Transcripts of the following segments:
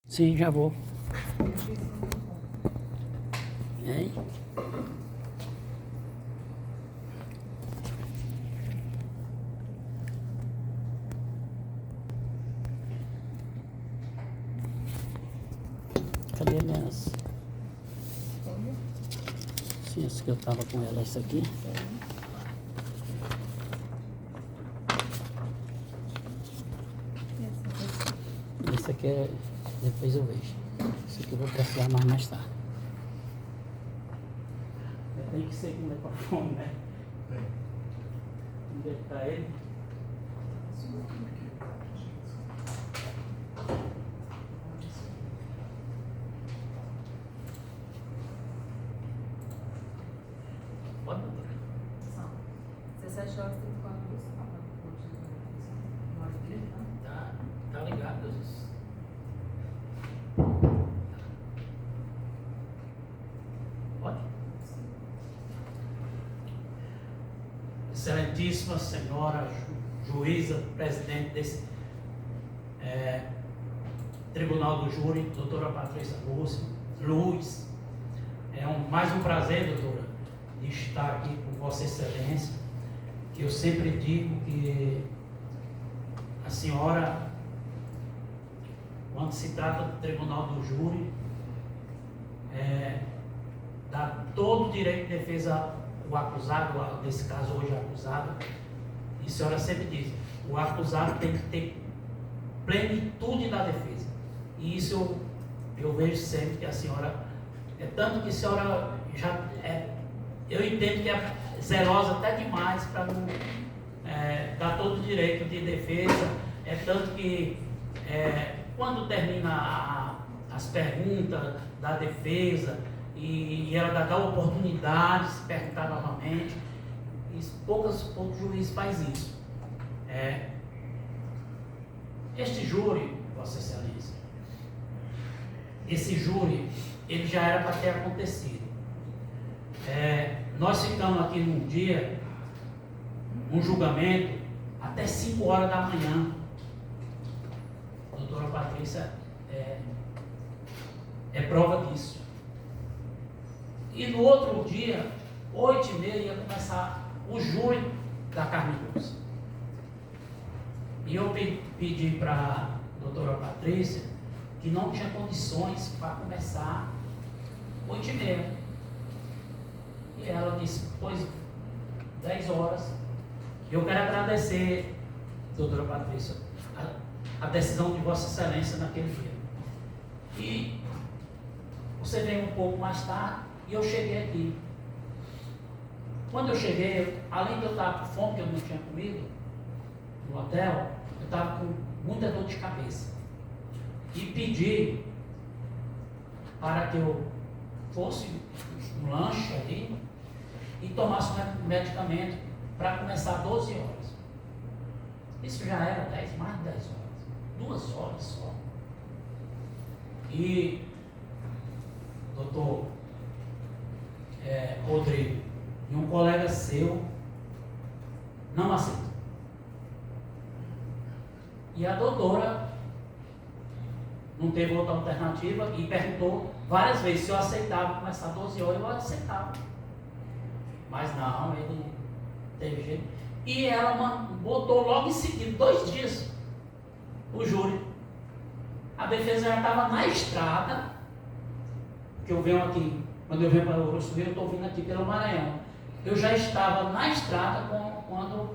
Sim, já vou. Hein? Cadê minhas? Sim, essa que eu tava com ela, essa aqui. Esse aqui é. Depois eu vejo. Esse aqui eu vou precisar mais tarde. Tem que ser com o microfone, né? Onde é que tá ele? Pode, doutora? São 17 horas e 34 minutos. Tá ligado. Pode? Excelentíssima senhora juíza, presidente desse Tribunal do Júri, doutora Patrícia Luz, mais um prazer, doutora, de estar aqui com Vossa Excelência, que eu sempre digo que a senhora, quando se trata do Tribunal do Júri, dá todo o direito de defesa ao acusado, nesse caso hoje acusado, e a senhora sempre diz, o acusado tem que ter plenitude da defesa. E isso eu vejo sempre que a senhora, tanto que a senhora já eu entendo que é zelosa até demais para não dar todo o direito de defesa, tanto que quando termina as perguntas da defesa e ela dá oportunidade de se perguntar novamente, poucos juízes faz isso. Este júri, Vossa Excelência, esse júri, ele já era para ter acontecido. Nós ficamos aqui num dia, um julgamento, até 5 horas da manhã. A doutora Patrícia é prova disso. E no outro dia, 8h30, ia começar o júri da carne doce. E eu pedi para a doutora Patrícia que não tinha condições para começar 8h30. E ela disse, pois 10 horas. Eu quero agradecer, doutora Patrícia, a decisão de Vossa Excelência naquele dia. E você veio um pouco mais tarde e eu cheguei aqui. Quando eu cheguei, além de eu estar com fome, que eu não tinha comido no hotel, eu estava com muita dor de cabeça. E pedi para que eu fosse um lanche ali e tomasse um medicamento para começar 12 horas. Isso já era mais de 10 horas. 2 horas só. E, doutor Rodrigo, e um colega seu não aceitou. E a doutora não teve outra alternativa e perguntou várias vezes se eu aceitava começar 12 horas, eu aceitava. Mas não, ele teve jeito. E ela botou logo em seguida, 2 dias, o júri. A defesa já estava na estrada, que eu venho aqui, quando eu venho para o Uruçuí, eu estou vindo aqui pelo Maranhão. Eu já estava na estrada quando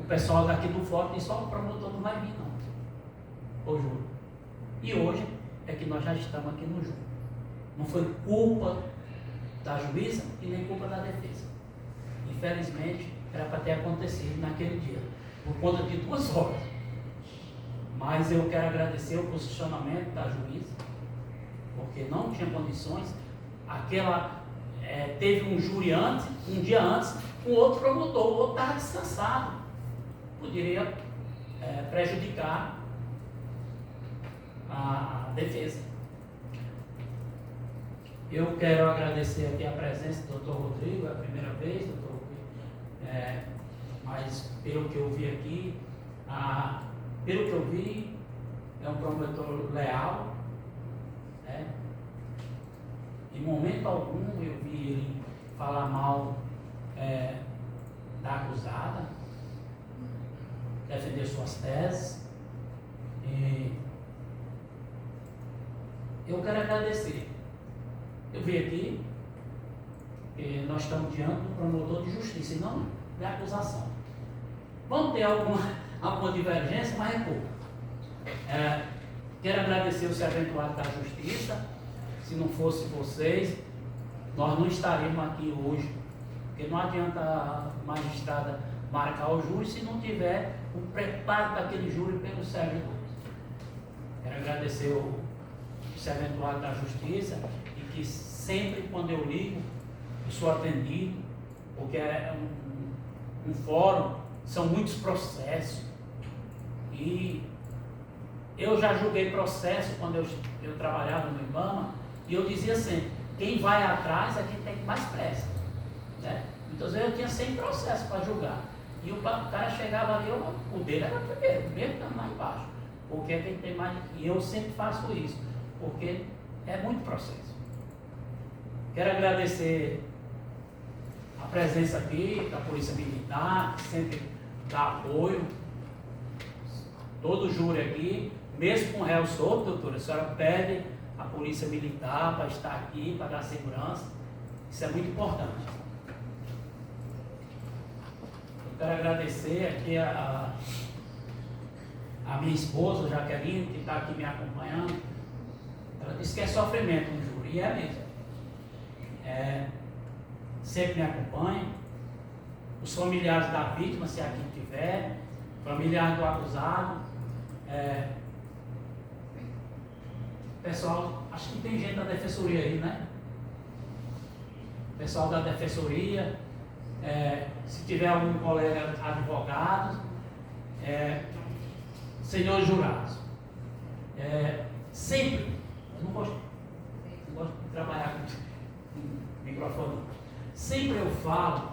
o pessoal daqui do Forte disse, o promotor não vai vir não, o júri. E hoje é que nós já estamos aqui no júri. Não foi culpa da juíza e nem culpa da defesa. Infelizmente, era para ter acontecido naquele dia, por conta de 2 horas. Mas eu quero agradecer o posicionamento da juíza, porque não tinha condições. Teve um júri antes, um dia antes, um outro promotor, o outro estava descansado. Poderia prejudicar a defesa. Eu quero agradecer aqui a presença do doutor Rodrigo, é a primeira vez, doutor Rodrigo, mas pelo que eu vi aqui, pelo que eu vi, é um promotor leal, Em momento algum eu vi ele falar mal da acusada, defender suas teses. E eu quero agradecer. Eu vim aqui, nós estamos diante do promotor de justiça e não de acusação. Vamos ter alguma divergência, mas é pouco. Quero agradecer o serventuário da justiça. Se não fosse vocês, nós não estaríamos aqui hoje, porque não adianta a magistrada marcar o júri se não tiver o preparo daquele júri pelos servidores. Quero agradecer o serventuário da justiça e que sempre quando eu ligo, eu sou atendido, porque é um fórum, são muitos processos. E eu já julguei processo quando eu trabalhava no IBAMA, e eu dizia sempre, quem vai atrás é quem tem mais pressa. Né? Muitas vezes eu tinha 100 processos para julgar. E o cara chegava ali, o dele era primeiro, mesmo estando lá embaixo. Porque é quem tem mais. E eu sempre faço isso, porque é muito processo. Quero agradecer a presença aqui da Polícia Militar, que sempre dá apoio. Todo o júri aqui, mesmo com o réu solto, doutora, a senhora pede a Polícia Militar para estar aqui, para dar segurança. Isso é muito importante. Eu quero agradecer aqui a minha esposa, Jaqueline, que está aqui me acompanhando. Ela disse que é sofrimento no júri, e é mesmo. Sempre me acompanha. Os familiares da vítima, se aqui tiver, familiares do acusado. Pessoal, acho que tem gente da defensoria aí, né? Pessoal da defensoria, se tiver algum colega advogado, senhores jurados, sempre, eu não gosto de trabalhar com microfone, sempre eu falo,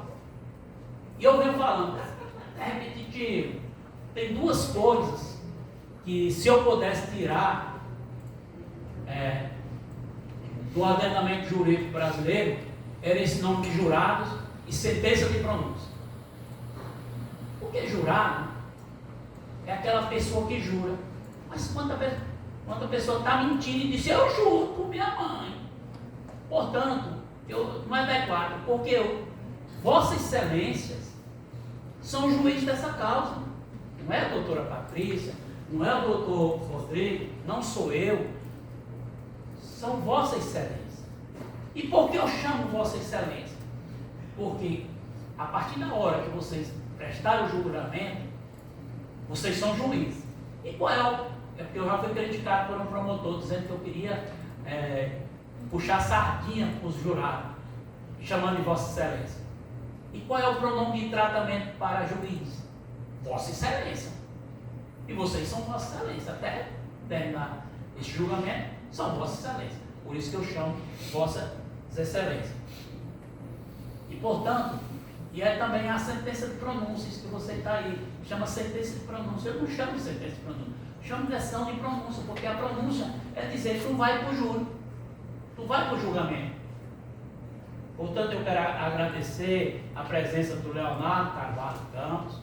e eu venho falando, é repetitivo. Tem duas coisas que, se eu pudesse tirar do ordenamento jurídico brasileiro, era esse nome de jurados e sentença de pronúncia. Porque jurado é aquela pessoa que jura. Mas quando a pessoa está mentindo e diz, eu juro por minha mãe. Portanto, não é adequado, porque Vossas Excelências são juízes dessa causa. Não é a doutora Patrícia, não é o doutor Rodrigo, não sou eu. São Vossas Excelências. E por que eu chamo Vossa Excelência? Porque a partir da hora que vocês prestaram o julgamento, vocês são juízes. E qual é porque eu já fui criticado por um promotor dizendo que eu queria puxar sardinha com os jurados, chamando de Vossa Excelência. E qual é o pronome de tratamento para juiz? Vossa Excelência. E vocês são Vossa Excelência. Até terminar esse julgamento, são Vossa Excelência. Por isso que eu chamo Vossas Excelências. E portanto, e é também a sentença de pronúncias que você está aí. Chama sentença de pronúncia. Eu não chamo de sentença de pronúncia. Chamo de decisão de pronúncia, porque a pronúncia é dizer que tu vai para o júri. Tu vai para o julgamento. Portanto, eu quero agradecer a presença do Leonardo Carvalho Campos,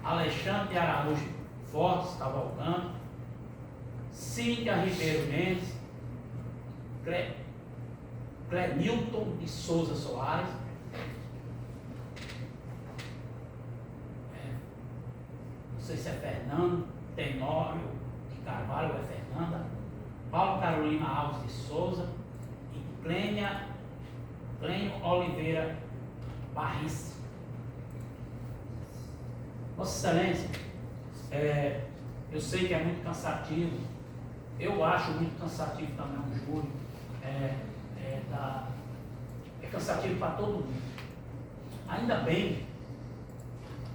Alexandre de Araújo Fortes Cavalcante, Cíntia Ribeiro Mendes, Clenilton de Souza Soares, não sei se é Fernando Tenório de Carvalho ou é Fernanda, Paulo Carolina Alves de Souza e Clênio Oliveira Barris. Vossa Excelência, eu sei que é muito cansativo, eu acho muito cansativo também um júri, é cansativo para todo mundo. Ainda bem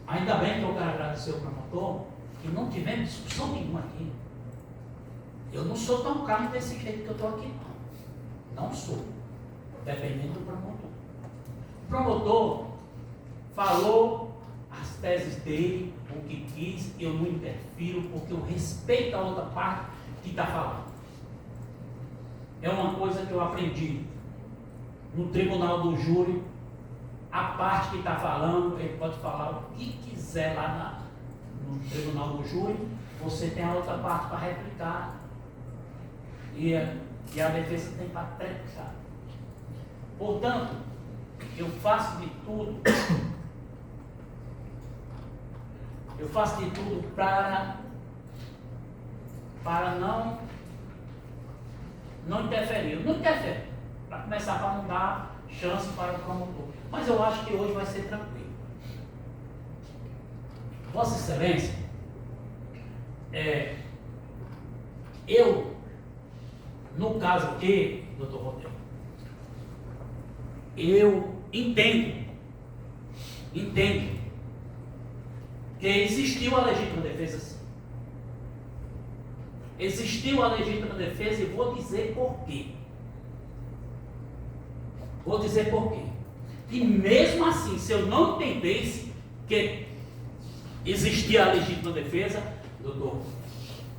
que eu quero agradecer ao promotor, que não tivemos discussão nenhuma aqui. Eu não sou tão calmo desse jeito que eu estou aqui, não. Não sou. Dependendo do promotor. O promotor falou as teses dele, o que quis, eu não interfiro, porque eu respeito a outra parte que está falando. É uma coisa que eu aprendi. no tribunal do júri, a parte que está falando, ele pode falar o que quiser lá no tribunal do júri, você tem a outra parte para replicar. E a defesa tem para replicar. Portanto, eu faço de tudo para não interferir. Não interfere. Para começar, para não dar chance para o promotor. Mas eu acho que hoje vai ser tranquilo. Vossa Excelência, eu, no caso aqui, doutor Rodrigo, eu entendo que existiu a legítima defesa, sim. Existiu a legítima defesa e vou dizer por quê. E mesmo assim, se eu não entendesse que existia a legítima defesa, doutor,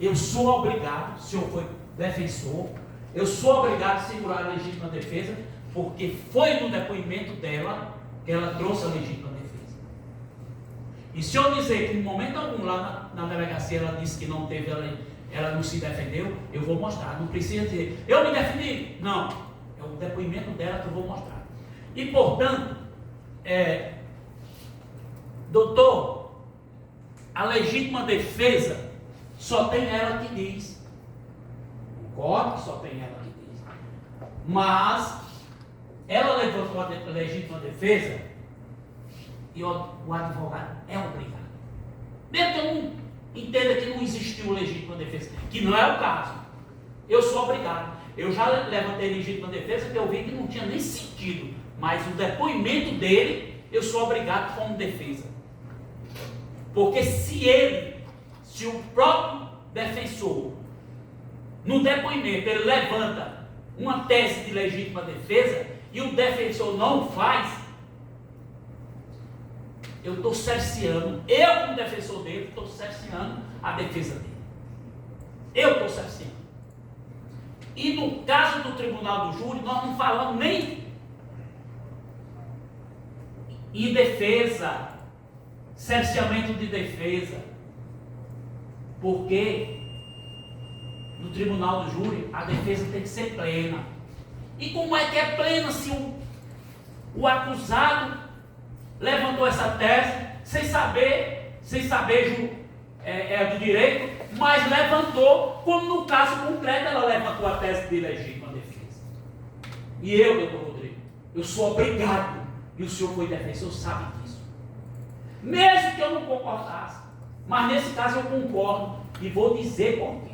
eu sou obrigado, o senhor foi defensor, eu sou obrigado a segurar a legítima defesa, porque foi no depoimento dela que ela trouxe a legítima defesa. E se eu dizer que em momento algum lá na delegacia ela disse que não teve, ela não se defendeu, eu vou mostrar. Não precisa dizer, eu me defendi. Não, é o depoimento dela que eu vou mostrar. E portanto, doutor, a legítima defesa só tem ela que diz. Concordo que só tem ela que diz. Mas ela levantou a legítima defesa e o advogado é obrigado. Mesmo que eu não entenda que não existiu legítima defesa, que não é o caso, eu sou obrigado. Eu já levantei legítima defesa porque eu vi que não tinha nem sentido, mas o depoimento dele, eu sou obrigado como defesa. Porque se o próprio defensor, no depoimento, ele levanta uma tese de legítima defesa e o defensor não faz, eu estou cerceando, eu como defensor dele, estou cerceando a defesa dele. Eu estou cerceando. E no caso do tribunal do júri, nós não falamos nem em defesa, cerceamento de defesa, porque no tribunal do júri a defesa tem que ser plena. E como é que é plena se o acusado levantou essa tese sem saber do direito, mas levantou, como no caso concreto ela levantou a tese de legítima defesa. E eu, doutor Rodrigo, eu sou obrigado, e o senhor foi defensor, sabe disso. Mesmo que eu não concordasse, mas nesse caso eu concordo e vou dizer por quê.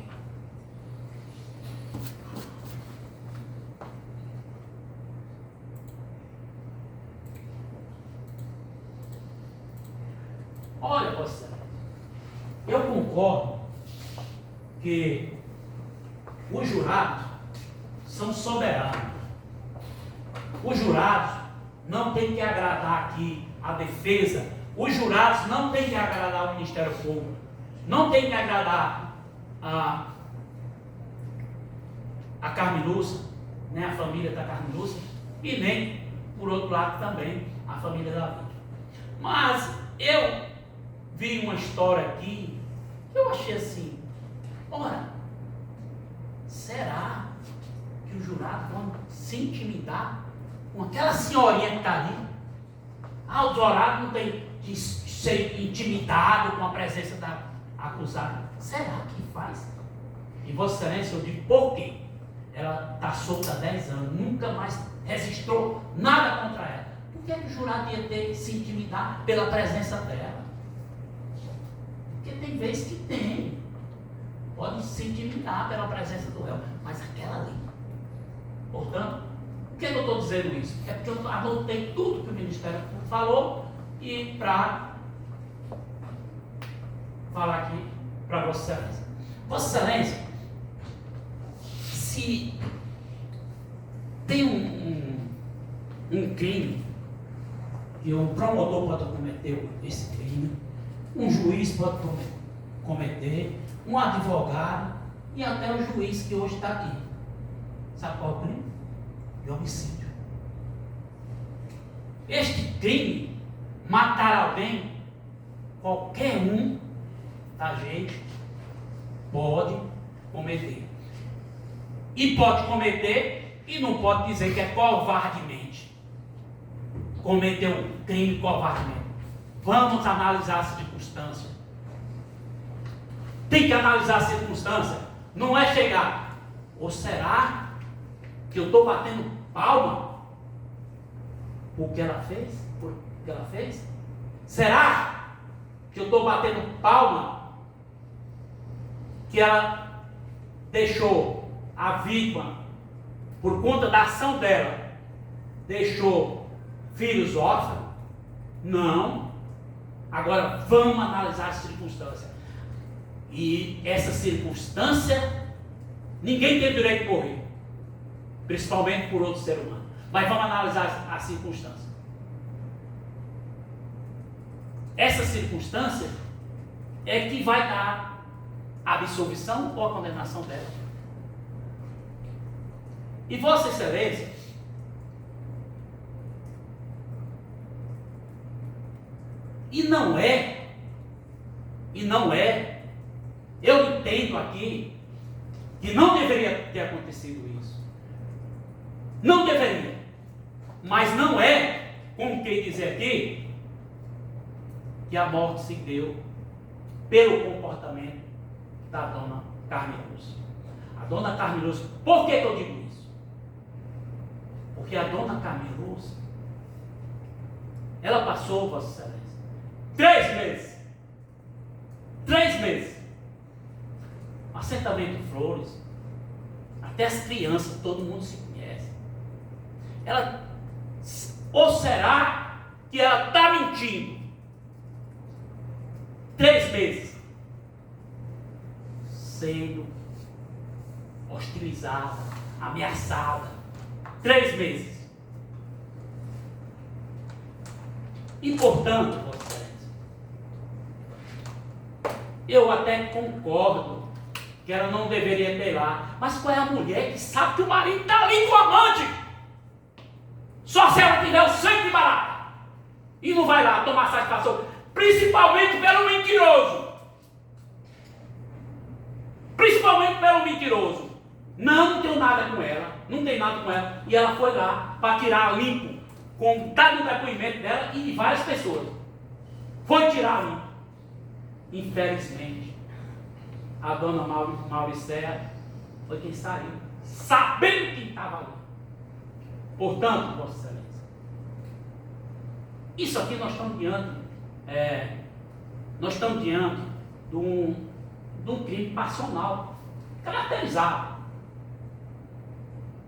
Olha, Vossa Excelência, eu concordo que os jurados são soberanos. Os jurados não têm que agradar aqui a defesa, os jurados não têm que agradar o Ministério Público, não têm que agradar a Carmen Lúcia, nem a família da Carmen Lúcia, e nem, por outro lado, também a família da vítima. Mas eu vi uma história aqui que eu achei assim, ora, será que os jurados vão se intimidar com aquela senhorinha que está ali? O jurado não tem que ser intimidado com a presença da acusada. Será que faz? E Vossa Excelência, eu digo por quê? Ela está solta há 10 anos, nunca mais registrou nada contra ela. Por que o jurado ia ter que se intimidar pela presença dela? Porque tem vezes que tem. Pode se intimidar pela presença do réu, mas aquela ali. Portanto, por que eu estou dizendo isso? É porque eu anotei tudo que o Ministério Público falou e para falar aqui para Vossa Excelência. Vossa Excelência, se tem um crime que o promotor pode cometer esse crime, um juiz pode cometer, um advogado e até o juiz que hoje está aqui. Sabe qual é o crime? De homicídio. Este crime, matar alguém, qualquer um da gente pode cometer. E pode cometer e não pode dizer que é covardemente. Cometeu um crime covardemente. Vamos analisar a circunstância. Tem que analisar a circunstância. Não é chegar. Ou será que eu estou batendo palma por que ela fez? Por que ela fez? Será que eu estou batendo palma que ela deixou a vítima, por conta da ação dela, deixou filhos órfãos? Não. Agora vamos analisar a circunstância. E essa circunstância, ninguém tem o direito de morrer, principalmente por outro ser humano. Mas vamos analisar a circunstância. Essa circunstância é que vai dar a absolvição ou a condenação dela. E Vossa Excelência, e não é, eu entendo aqui que não deveria ter acontecido isso. Não deveria. Mas não é, como quem dizer aqui, que a morte se deu pelo comportamento da dona Carmen Lúcia. A dona Carmen Lúcia, por que eu digo isso? Porque a dona Carmen Lúcia, ela passou, Vossa Excelência, 3 meses. 3 meses. Assentamento Flores, até as crianças, todo mundo se conhece. Ela, ou será que ela está mentindo? 3 meses sendo hostilizada, ameaçada. 3 meses. E portanto, Vossa Excelência, eu até concordo que ela não deveria ter lá. Mas qual é a mulher que sabe que o marido está ali com o amante? Só se ela tiver o sangue de barata. E não vai lá tomar satisfação. Principalmente pelo mentiroso. Principalmente pelo mentiroso. Não tenho nada com ela. Não tem nada com ela. E ela foi lá para tirar limpo. Com dado o depoimento dela e de várias pessoas. Foi tirar limpo. Infelizmente, a dona Mauricéia foi quem saiu, sabendo quem estava ali. Portanto, Vossa Excelência, isso aqui nós estamos diante de um crime passional, caracterizado.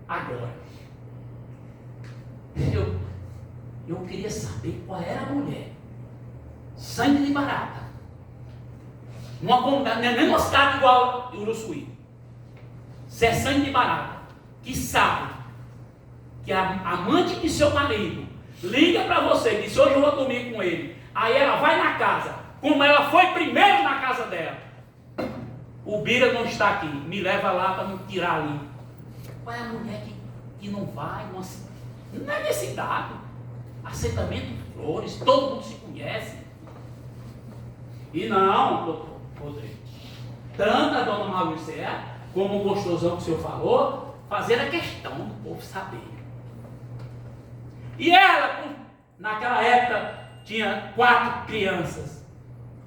Agora, eu queria saber qual era a mulher, sangue de barata, numa comunidade, nem numa cidade igual Uruçuí, se é sangue de barata, que sabe que a amante de seu marido liga para você e diz: hoje eu vou dormir com ele. Aí ela vai na casa, como ela foi primeiro na casa dela. O Bira não está aqui, me leva lá para me tirar ali. Qual é a mulher que não vai? Não é nesse dado. Assentamento Flores, todo mundo se conhece. E não, doutor Rodrigo, tanto a dona Mauricéia como o gostosão que o senhor falou, fazer a questão do povo saber. E ela, naquela época, tinha 4 crianças.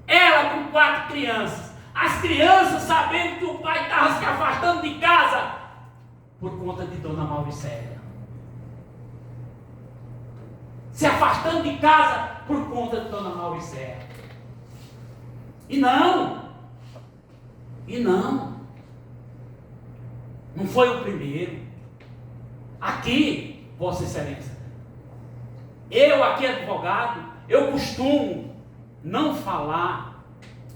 Ela com 4 crianças. As crianças sabendo que o pai estava se afastando de casa por conta de dona Mauricéia. Se afastando de casa por conta de dona Mauricéia. E não foi o primeiro. Aqui, Vossa Excelência, eu aqui advogado, eu costumo não falar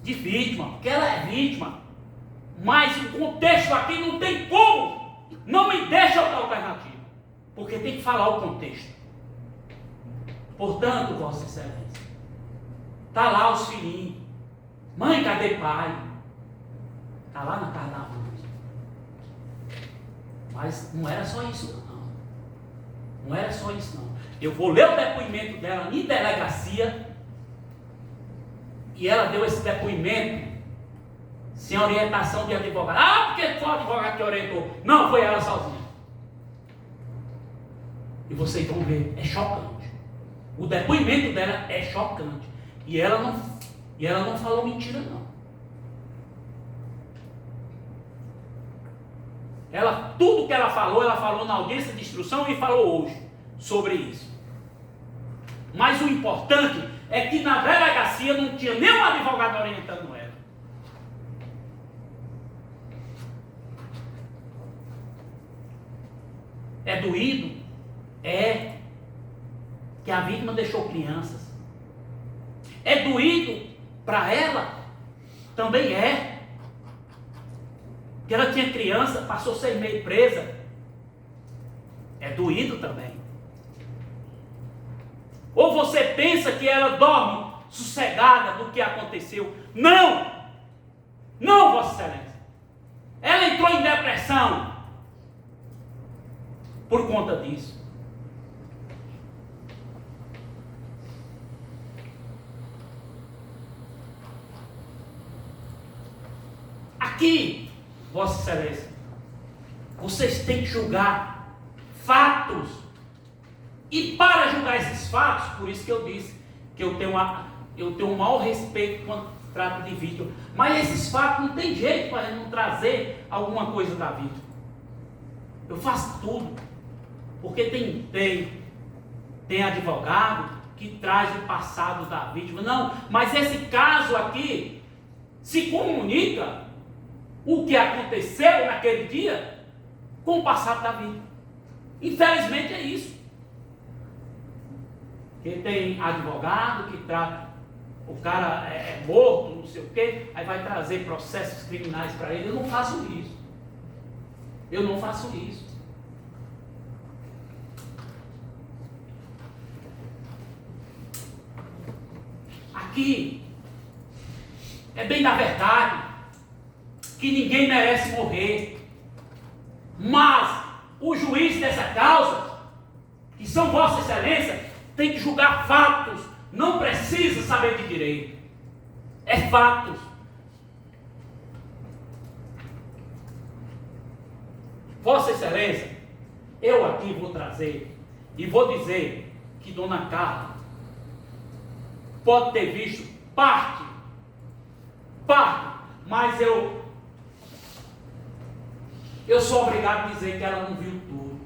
de vítima, porque ela é vítima, mas o contexto aqui não tem como, não me deixa outra alternativa, porque tem que falar o contexto. Portanto, Vossa Excelência, está lá os filhinhos. Mãe, cadê pai? Está lá na casa da mãe. Mas não era só isso, não. Não era só isso não. Eu vou ler o depoimento dela em delegacia, e ela deu esse depoimento sem orientação de advogado. Ah, porque foi o advogado que orientou. Não, foi ela sozinha. E vocês vão ver, é chocante. O depoimento dela é chocante. E ela não falou mentira não. Tudo que ela falou na audiência de instrução e falou hoje sobre isso. Mas o importante é que na delegacia não tinha nenhum advogado orientando ela. É doído? É. Que a vítima deixou crianças. É doído para ela? Também é. Que ela tinha criança, passou 6 meses presa. É doído também. Ou você pensa que ela dorme sossegada do que aconteceu? Não! Não, Vossa Excelência. Ela entrou em depressão por conta disso. Aqui, Vossa Excelência, vocês têm que julgar fatos. E para julgar esses fatos, por isso que eu disse que eu tenho um maior respeito quando trato de vítima. Mas esses fatos não tem jeito para não trazer alguma coisa da vítima. Eu faço tudo. Porque tem advogado que traz o passado da vítima. Não, mas esse caso aqui se comunica o que aconteceu naquele dia com o passado da vítima. Infelizmente é isso. Que tem advogado que trata, o cara é morto, não sei o quê, aí vai trazer processos criminais para ele. Eu não faço isso. Eu não faço isso. Aqui é bem da verdade que ninguém merece morrer, mas o juiz dessa causa, que são Vossa Excelência, tem que julgar fatos, não precisa saber de direito, é fatos. Vossa Excelência, eu aqui vou trazer e vou dizer que Dona Carla pode ter visto parte, mas eu sou obrigado a dizer que ela não viu tudo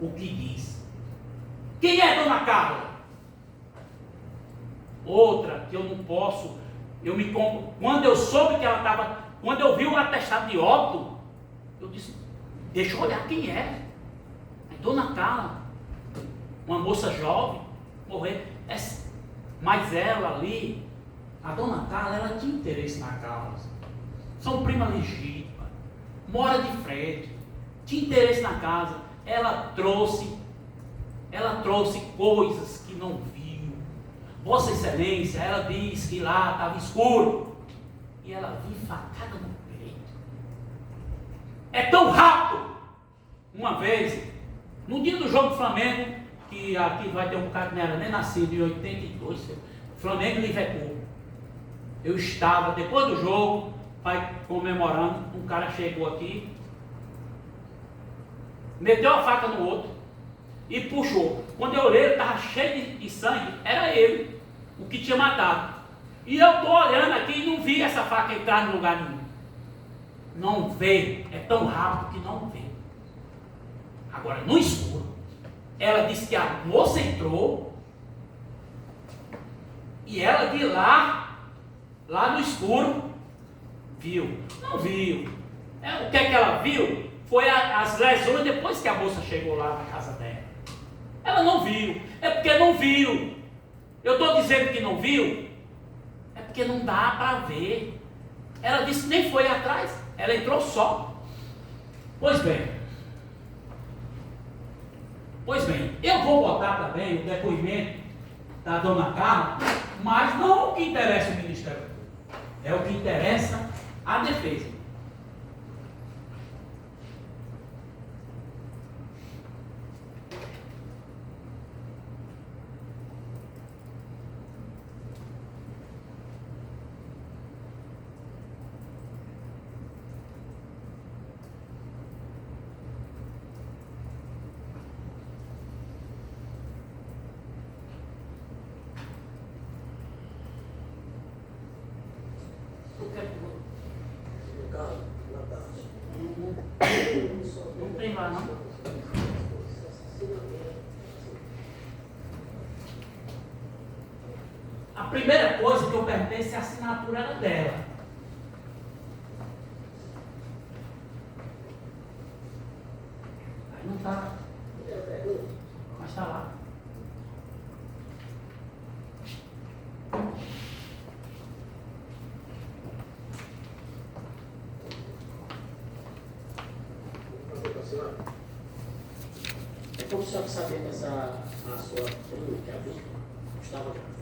o que diz. Quem é Dona Carla? Outra que eu não posso, quando eu soube que ela estava, quando eu vi o atestado de óbito, eu disse, deixa eu olhar quem é. É Dona Carla, uma moça jovem, morrer. Mas ela ali, a Dona Carla, ela tinha interesse na causa. São prima legítima, mora de frente, tinha interesse na casa. Ela trouxe coisas que não viu. Vossa Excelência, ela diz que lá estava escuro. E ela viu facada no peito. É tão rápido. Uma vez, no dia do jogo do Flamengo, que aqui vai ter um cara que não era nem nascido, em 82, Flamengo e Liverpool. Eu estava, depois do jogo, vai comemorando, um cara chegou aqui, meteu a faca no outro e puxou. Quando eu olhei, ele estava cheio de sangue, era ele, o que tinha matado. E eu estou olhando aqui e não vi essa faca entrar no lugar nenhum. Não vê, é tão rápido que não vê. Agora, no escuro, ela disse que a moça entrou e ela de lá no escuro, viu. Não viu. O que é que ela viu? Foi as lesões depois que a moça chegou lá na casa dela. Ela não viu. É porque não viu. Eu estou dizendo que não viu, é porque não dá para ver. Ela disse que nem foi atrás, ela entrou só. Pois bem, eu vou botar também o depoimento da Dona Carla, mas não o que interessa o Ministério Público, é o que interessa a defesa. não. A primeira coisa que eu perguntei se a assinatura era dela. Aí não está. Mas está lá. É como só que saber que a sua prima, que é a vítima, estava grávida.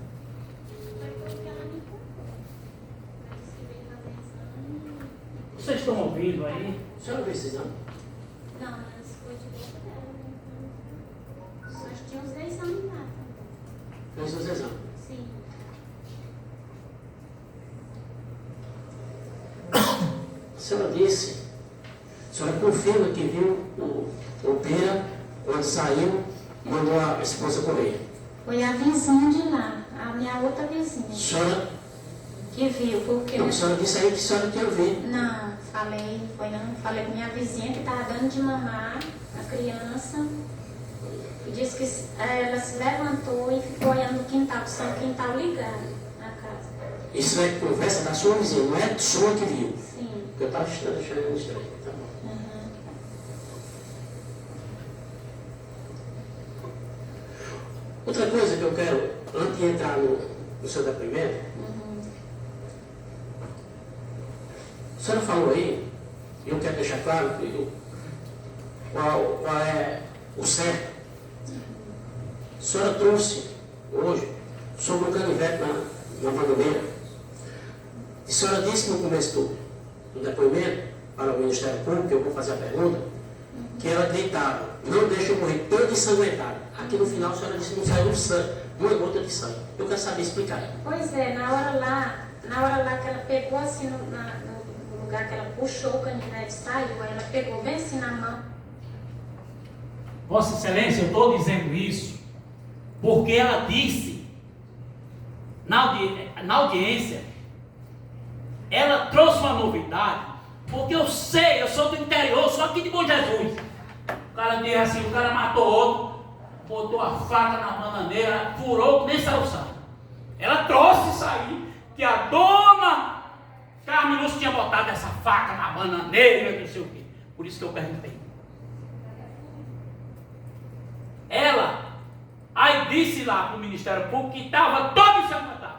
Vocês estão ouvindo aí? A senhora viu esse exame? Não, mas foi de boca dela. Só tinha uns 10 anos lá também. Fez os exames. Sim. A senhora disse, a senhora confirma que viu o Pera, quando saiu, mandou a esposa correr. Foi a vizinha de lá, a minha outra vizinha, A senhora, que viu, porque... não, a senhora disse aí que a senhora tinha visto. Não, falei com minha vizinha que estava dando de mamar a criança. E disse que ela se levantou e ficou olhando no quintal, que são quintal ligado na casa. Isso é conversa da sua vizinha, não é sua que viu. Sim. Porque eu estava achando estranho. Tá bom. Uhum. Outra coisa que eu quero, antes de entrar no seu depoimento, a senhora falou aí, e eu quero deixar claro qual é o certo. A senhora trouxe hoje sobre o canivete na bananeira. A senhora disse no começo do depoimento para o Ministério Público, eu vou fazer a pergunta, que ela deitava, não deixa eu morrer todo ensanguentado. Aqui no final a senhora disse que não saiu sangue, uma gota de sangue. Eu quero saber explicar. Pois é, na hora lá que ela pegou assim no lugar que ela puxou o canivete e saiu, aí ela pegou bem assim na mão. Vossa Excelência, eu estou dizendo isso porque ela disse na audiência, ela trouxe uma novidade, porque eu sei, eu sou do interior, eu sou aqui de Bom Jesus. O cara diz assim, o cara matou outro, botou a faca na bananeira, furou que nem saiu sangue. Ela trouxe isso aí, que a dona Carmen Lúcia tinha botado essa faca na bananeira, não sei o quê. Por isso que eu perguntei. Ela aí disse lá para o Ministério Público que estava todo ensanguentado.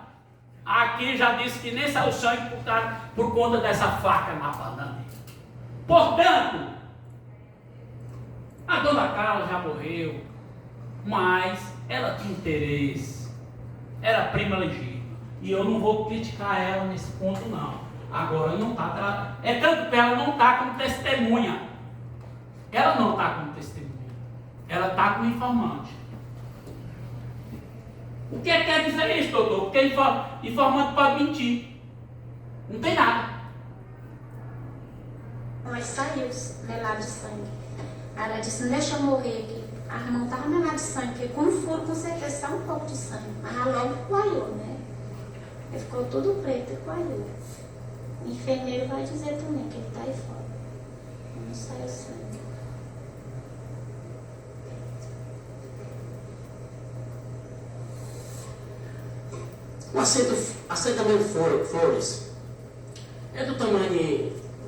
Aqui já disse que nem saiu sangue por conta dessa faca na bananeira. Portanto, a dona Carla já morreu, mas ela tinha interesse, era prima legítima. E eu não vou criticar ela nesse ponto, não. Agora não está. É tanto que ela não está como testemunha. Ela não está como testemunha. Ela está como informante. O que quer dizer isso, doutor? Porque informante pode mentir. Não tem nada. Mas saiu melado de sangue. Aí ela disse, não deixa eu morrer aqui. A mão estava melada de sangue, porque com furo com certeza está um pouco de sangue. Mas ela logo coalhou, né? Ele ficou tudo preto e coalhou. O enfermeiro vai dizer também que ele está aí fora. Não saiu sangue. O assentamento Flores é do tamanho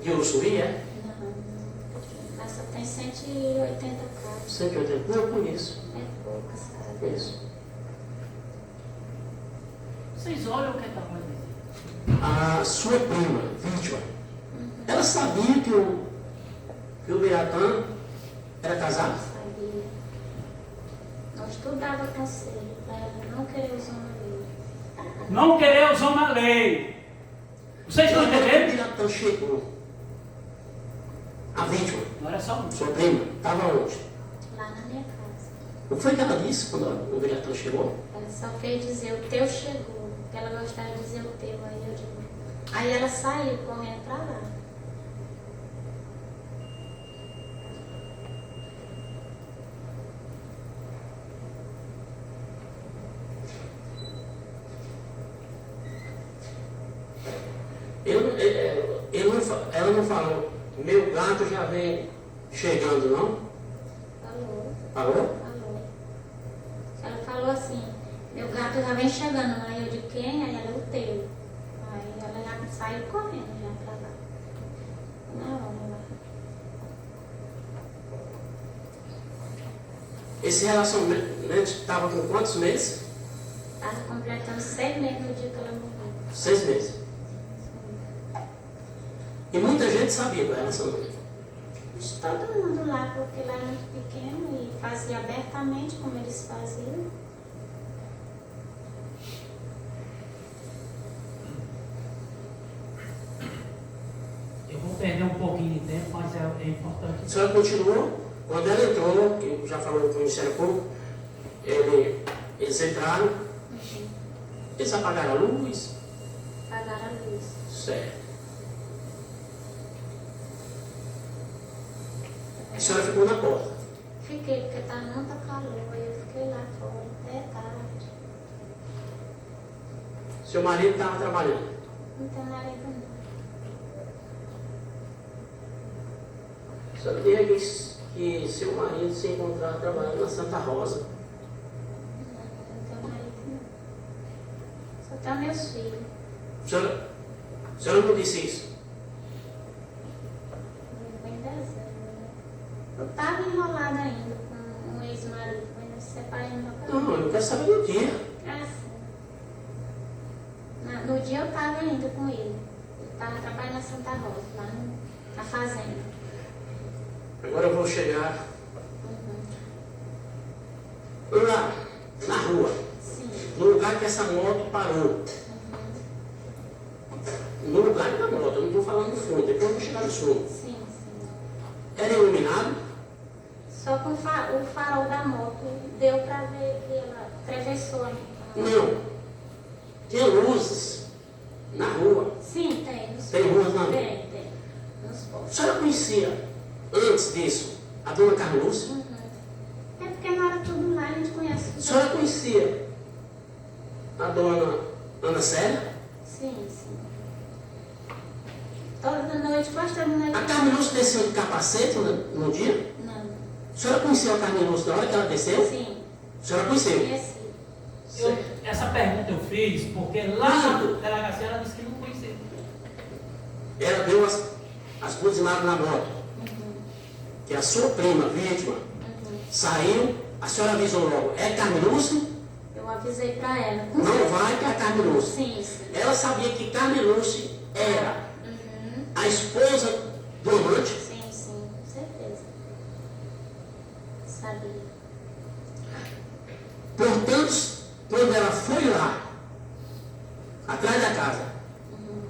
de Uruçuí, é? Não. Essa tem 180 casas. 180? Não, eu conheço. É poucas casas. Conheço. Vocês olham o que está acontecendo. A sua prima, vítima, ela sabia que o Biratã era casado? Sabia. Nós estudava conselho para ela não querer usar uma lei. Não querer usar uma lei. Vocês estão Quando o entendendo? Biratã chegou, a vítima, Não era só um. sua prima, estava onde? Lá na minha casa. O que foi que ela disse quando o Biratã chegou? Ela só fez dizer o teu chegou. Que ela gostava de dizer o teu. Aí eu digo. Aí ela saiu correndo para lá. Ela não falou, meu gato já vem chegando, não? Falou? Falou. Ela falou assim, meu gato já vem chegando. Aí eu de quem? Aí ela, o teu. Aí ela já saiu correndo já pra lá. Na hora lá. Esse relacionamento estava com quantos meses? Estava completando 6 meses no dia que ela morreu. 6 meses. E muita gente sabia do relacionamento. Mas todo mundo lá, porque lá é muito pequeno e fazia abertamente como eles faziam. Eu vou perder um pouquinho de tempo, mas é importante. A senhora continuou. Quando ela entrou, que já falou com o Ministério Público, eles entraram, eles apagaram a luz. Pagaram a luz. Certo. A senhora ficou na porta. Fiquei, porque estava muita calor. Aí eu fiquei lá fora até tarde. Seu marido estava trabalhando. Não tem nada não. A senhora diria que seu marido se encontrava trabalhando na Santa Rosa. Não tenho marido não. Só tenho meus filhos. A senhora não disse isso? Foi em dezembro, né? Eu estava enrolada ainda com um ex-marido, mas nós separamos na casa. Não, eu quero saber do dia. Assim. No dia eu estava ainda com ele. Ele estava trabalhando na Santa Rosa, lá na fazenda. Agora eu vou chegar Uhum. lá, na rua, Sim. no lugar que essa moto parou. No lugar da moto, eu não estou falando no fundo, depois eu vou chegar no fundo. Sim, sim. Era iluminado? Só com o farol da moto deu para ver que ela atravessou a Não. Tinha luzes na rua. Sim, tem. Tem ruas na rua? Tem. Nos A postos. senhora conhecia, antes disso, a dona Carmen Lúcia? Uhum. É porque mora tudo lá, a gente conhece. A senhora conhecia a dona Ana Célia? Sim. Toda noite, quase toda noite. A Carmen Lúcia desceu de capacete no dia? Não. A senhora conheceu a Carmen Lúcia na hora que ela desceu? Sim, A senhora conheceu? conheci. Essa pergunta eu fiz porque lá na delegacia ela disse que não conhecia. Ela deu as buzinadas na moto. Uhum. Que a sua prima, vítima, Uhum. saiu, a senhora avisou logo, é Carmen Lúcia? Eu avisei para ela. Não vai que é a Carmen Lúcia. Sim. Ela sabia que Carmen Lúcia era Uhum. a esposa do amante. Sim, com certeza. Sabia. Portanto, quando ela foi lá, atrás da casa, Uhum.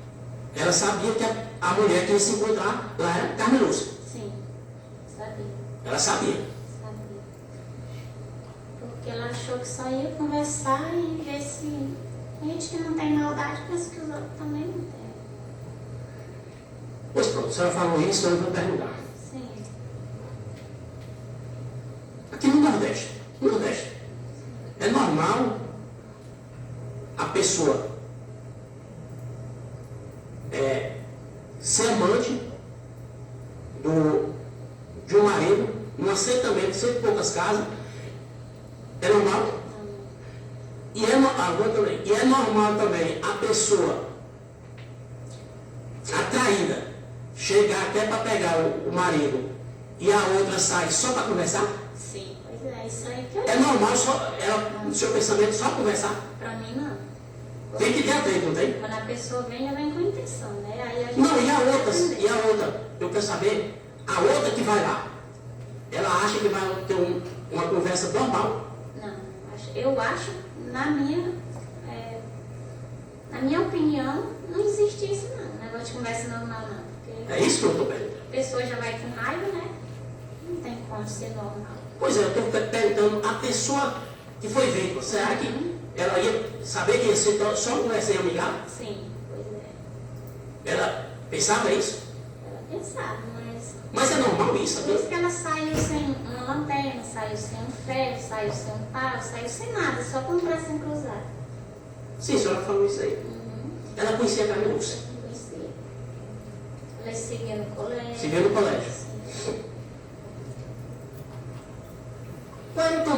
ela sabia que a mulher que ia se encontrar lá era Carmen Lúcia. Sim, sabia. Ela sabia. Porque ela achou que só ia conversar e ver se gente que não tem maldade pensa que os outros também não tem. Pois pronto, a senhora falou isso, eu vou perguntar. Sim. Aqui no Nordeste, é normal a pessoa ser amante de um marido, num assentamento, cento e poucas casas, é normal? E é normal também a pessoa atraída chegar até para pegar o marido e a outra sai só para conversar? Sim, pois é, isso aí que eu É normal no seu pensamento só conversar? Pra mim não. Tem que ter atento, não tem? Quando a pessoa vem, ela vem com intenção, né? Aí a gente Não, e a tem que outra? entender. E a outra? Eu quero saber, a outra que vai lá, ela acha que vai ter uma conversa normal? Não, eu acho, na minha opinião, não existe isso não. Negócio de conversa normal não. Porque É isso que eu estou perguntando. a pessoa já vai com raiva, né? Não tem como ser normal. Pois é, eu estou perguntando a pessoa que foi vítima, será que ela ia saber que ia ser só conversa amigável? Sim, pois é. Ela pensava isso? Ela pensava, mas... Mas é normal isso, Por isso né? que ela saiu sem uma lanterna, saiu sem um ferro, saiu sem um pau, saiu sem nada, só com o braço cruzado. Sim, a senhora falou isso aí. Ela conhecia a Carmen Lúcia. Conhecia. Ela seguia no colégio. Seguia no colégio. Sim.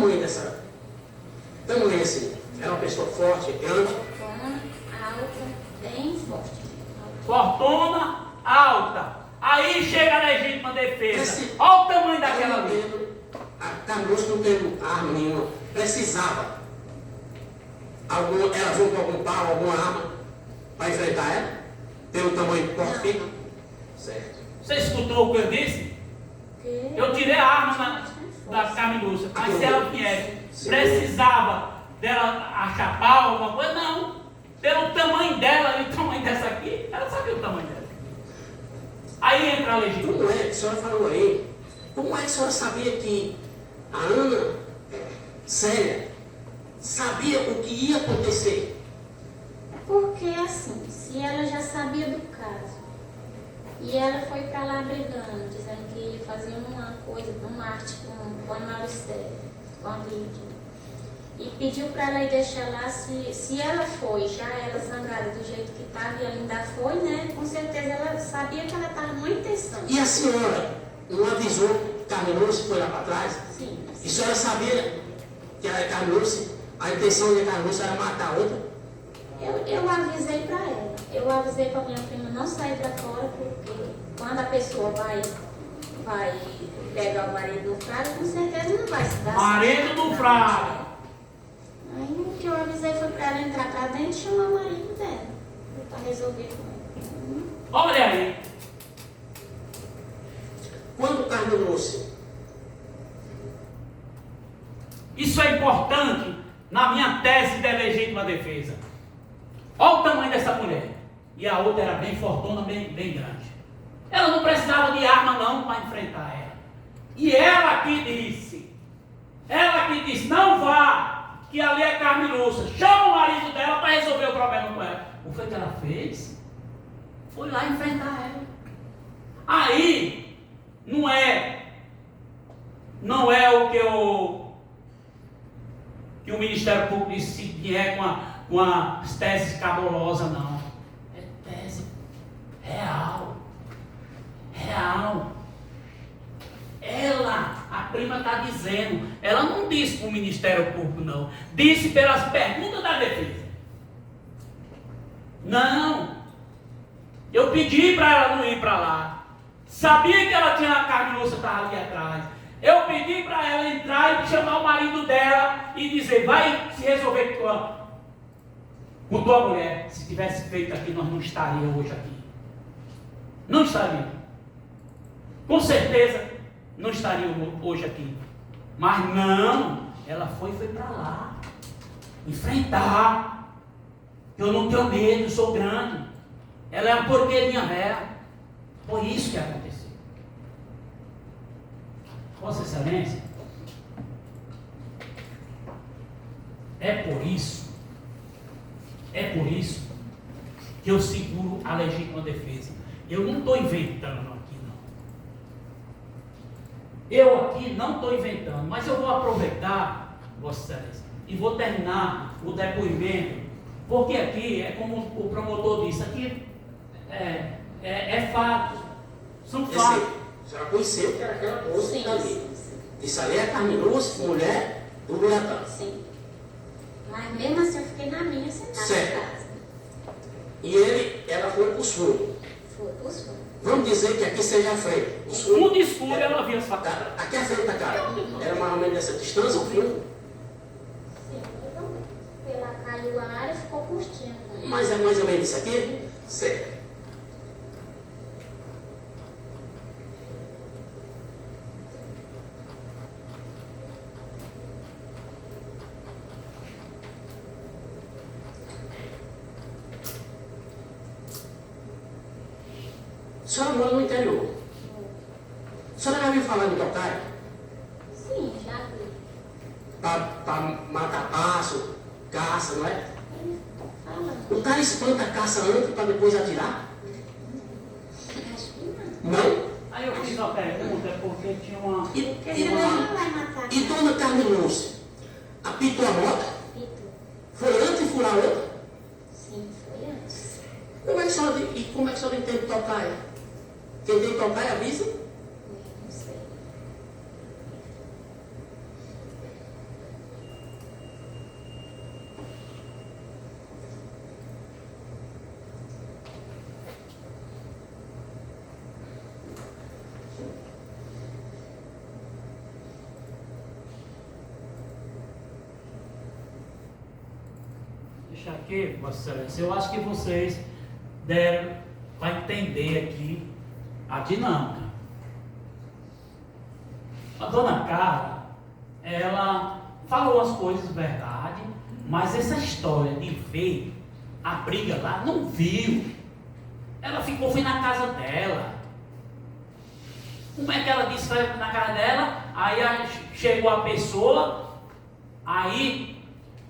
tamanho dessa? Tamanho assim. Era uma pessoa forte, grande. Fortuna, alta, bem forte. Fortuna, alta. Aí chega a legítima defesa. Esse- Olha o tamanho daquela ali. A Carlos não tendo arma nenhuma. Precisava. Ela veio com algum pau, alguma arma para enfrentar ela? Pelo tamanho do porte fica? Certo. Você escutou o que eu disse? Porque Eu tirei a arma da Carmen Lúcia, mas se ela viesse, precisava dela achar pau, alguma coisa, não. Pelo tamanho dela e o tamanho dessa aqui, ela sabia o tamanho dela. Aí entra a legítima. Como é que a senhora falou aí? Como é que a senhora sabia que a Ana Célia sabia o que ia acontecer? Porque assim, se ela já sabia do caso e ela foi para lá brigando, dizendo que fazia uma coisa, um arte com a Maristério, com a Lídia, e pediu para ela ir deixar lá, se ela foi, já ela zangada do jeito que estava e ela ainda foi, né? Com certeza ela sabia que ela estava muito intenção. E a senhora não avisou Carmen Lúcia foi lá para trás? Sim. E a senhora sabia que era Carmen Lúcia? A intenção de Carmen Lúcia era matar a outra? Eu avisei para ela. Eu avisei para minha prima não sair para fora, porque quando a pessoa vai pegar o marido do fraco, com certeza não vai se dar Marido certo. do fraco. Aí o que eu avisei foi para ela entrar para dentro e chamar o marido dela, para resolver com ele. Olha aí. Quando Carmen Lúcia, Isso é importante na minha tese de legítima defesa. Olha o tamanho dessa mulher. E a outra era bem fortuna, bem grande. Ela não precisava de arma não para enfrentar ela. E ela que disse, não vá, que ali é Carmen Lúcia. Chama o marido dela para resolver o problema com ela. O que foi que ela fez? Foi lá enfrentar ela. Aí, não é o que o Ministério Público disse se vier com as teses cabulosas, não. É tese real. A prima está dizendo, ela não disse para o Ministério Público, não. Disse pelas perguntas da defesa. Não. Eu pedi para ela não ir para lá. Sabia que ela tinha a Carmen Lúcia estava ali atrás. Eu pedi para ela entrar e chamar o marido dela e dizer, vai se resolver com tua mulher. Se tivesse feito aqui, nós não estaríamos hoje aqui. Não estaríamos. Com certeza, não estaríamos hoje aqui. Mas não, ela foi para lá. Enfrentar. Eu não tenho medo, sou grande. Ela é uma porqueirinha velha. Foi isso que aconteceu. Vossa Excelência, é por isso que eu seguro a legítima defesa. Eu não estou inventando aqui, não. Eu aqui não estou inventando, mas eu vou aproveitar, Vossa Excelência, e vou terminar o depoimento, porque aqui é como o promotor disse, aqui é fato, são fatos. Já conheceu que era aquela moça que Sim, está ali. sim. Isso ali é Carmen Lúcia, mulher do Buratã. Sim. Mas mesmo assim eu fiquei na minha sentada Certo. em casa. E ela foi para os fundos. Foi pros fundos. Vamos dizer que aqui seja a frente. Os fundos- Um descuido ela via sua cara. Aqui a frente da cara. Era mais ou menos dessa distância, o fundo. Sim, então, pela caiu a área ficou curtinha. Mas é mais ou menos isso aqui? Certo. A senhora mora no interior. A senhora já ouviu falar em tocaia? Sim, já vi. Para matar pássaro, caça, não é? Fala. O cara espanta a caça antes para depois atirar? Acho que não. Não? Aí eu fiz uma pergunta, porque tinha uma... E, Porque senão não vai matar. e dona Carmen Lúcia, apitou a moto? Pitu. Foi antes de furar a outra? Sim, foi antes. Como é que a senhora entende tocaia? Quem tem tocaia avisa? Não sei. deixar aqui, Vossa Excelência. Eu acho que vocês vai entender aqui a dinâmica. A dona Carla, ela falou as coisas verdade, mas essa história de ver a briga lá, não viu. Ela foi na casa dela. Como é que ela disse que foi na casa dela? Aí chegou a pessoa, aí